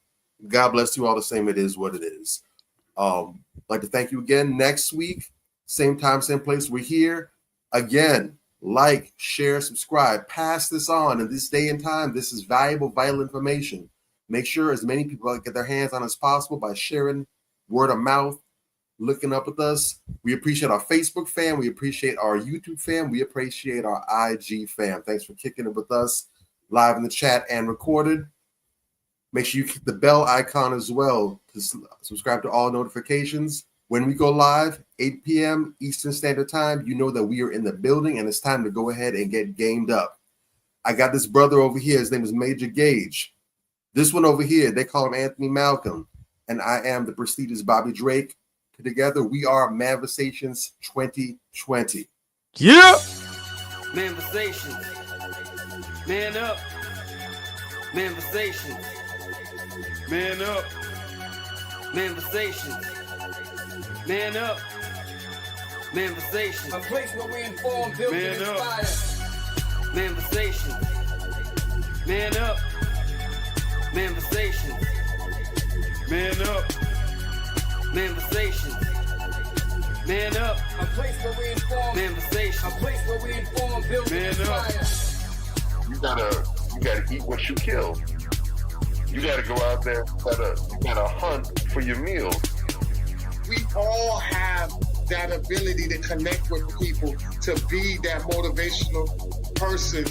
God bless you all the same. It is what it is. I'd like to thank you again. Next week, same time, same place. We're here again. Like, share, subscribe, pass this on. In this day and time, this is valuable, vital information. Make sure as many people get their hands on as possible by sharing word of mouth, looking up with us. We appreciate our Facebook fam. We appreciate our YouTube fam. We appreciate our IG fam. Thanks for kicking it with us live in the chat and recorded. Make sure you click the bell icon as well to subscribe to all notifications. When we go live, 8 p.m. Eastern Standard Time, you know that we are in the building and it's time to go ahead and get gamed up. I got this brother over here. His name is Major Gage. This one over here, they call him Anthony Malcolm. And I am the prestigious Bobby Drake. Together, we are Manversations 2020. Yeah. Manversations. Man up. Manversations. Man up. Manversations. Man up. Manversations. A place where we inform, build, and inspire. Manversations. Man up. Manversations. Man up. Manversations. Man up. A place where we inform. Manversations. A place where we inform, build, and inspire. You gotta eat what you kill. You gotta go out there. You gotta hunt for your meals. We all have that ability to connect with people, to be that motivational person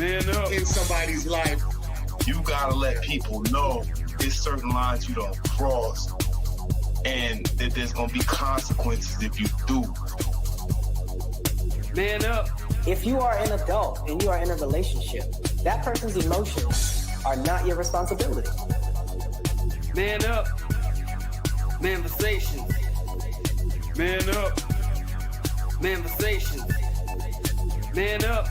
in somebody's life. You gotta let people know there's certain lines you don't cross and that there's gonna be consequences if you do. Man up. If you are an adult and you are in a relationship, that person's emotions are not your responsibility. Man up. Manversations. Man up. Manversations. Man up.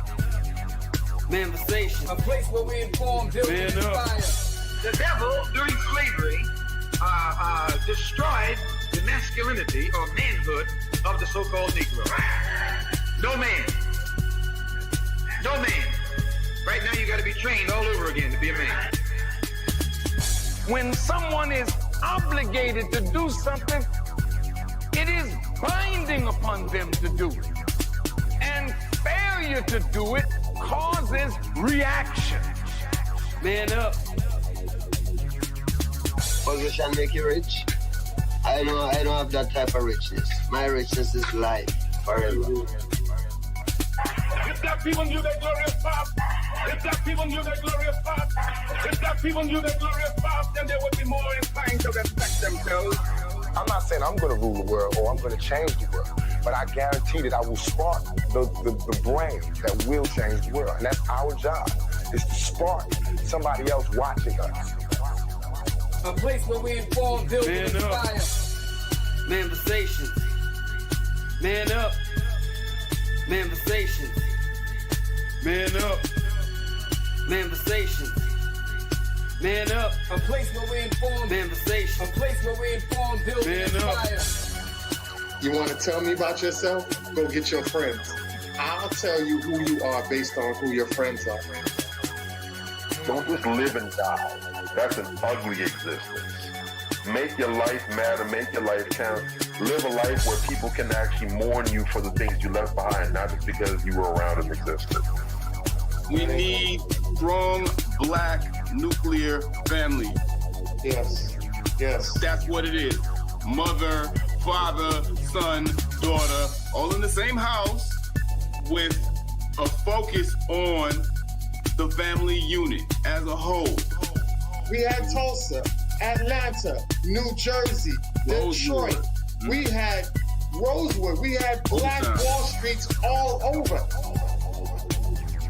Manversations. A place where we inform, build, and inspire. The devil, during slavery, destroyed the masculinity or manhood of the so-called Negro. No man. No man. Right now you got to be trained all over again to be a man. When someone is obligated to do something, it is binding upon them to do it. And failure to do it causes reaction. Man up. Position make you rich? I don't have that type of richness. My richness is life forever. If that people knew their glorious past, if that people knew their glorious past, if that people knew their glorious past, then they would be more inclined to respect themselves. I'm not saying I'm going to rule the world or I'm going to change the world, but I guarantee that I will spark the brain that will change the world. And that's our job, is to spark somebody else watching us. A place where we inform, build, and inspire. Manversations. Man up. Manversations. Man up. Manversations. Man up. A place where we inform. Manversations. A place where we inform, build, and inspire. You want to tell me about yourself? Go get your friends. I'll tell you who you are based on who your friends are. Don't just live and die. That's an ugly existence. Make your life matter. Make your life count. Live a life where people can actually mourn you for the things you left behind, not just because you were around and existed. We need strong black nuclear family. Yes. Yes. That's what it is. Mother, father, son, daughter, all in the same house with a focus on the family unit as a whole. We had Tulsa, Atlanta, New Jersey, Detroit. We had Rosewood. We had Black Wall Streets all over.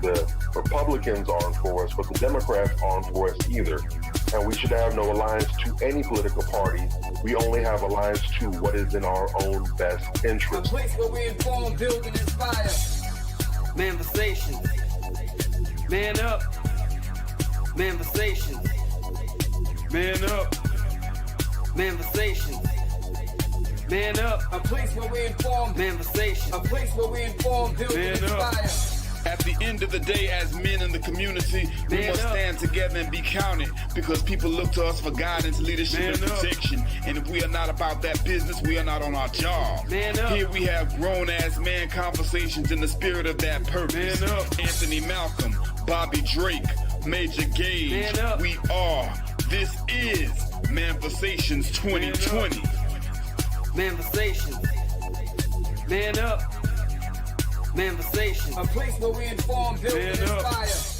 The Republicans aren't for us, but the Democrats aren't for us either. and we should have no alliance to any political party. We only have alliance to what is in our own best A interest. place where we inform, build, and inspire. Manifestations. Man up. Manifestations. Man up. Manifestations. Man up. A place where we inform. Manifestations. A place where we inform, build, and inspire. At the end of the day, as men in the community, we must stand together and be counted because people look to us for guidance, leadership, and protection. And if we are not about that business, we are not on our job. Here we have grown-ass man conversations in the spirit of that purpose. Anthony Malcolm, Bobby Drake, Major Gage, we are. This is Manifestations 2020. Manifestations. Man up. Manifestations. A place where we inform, build, and inspire.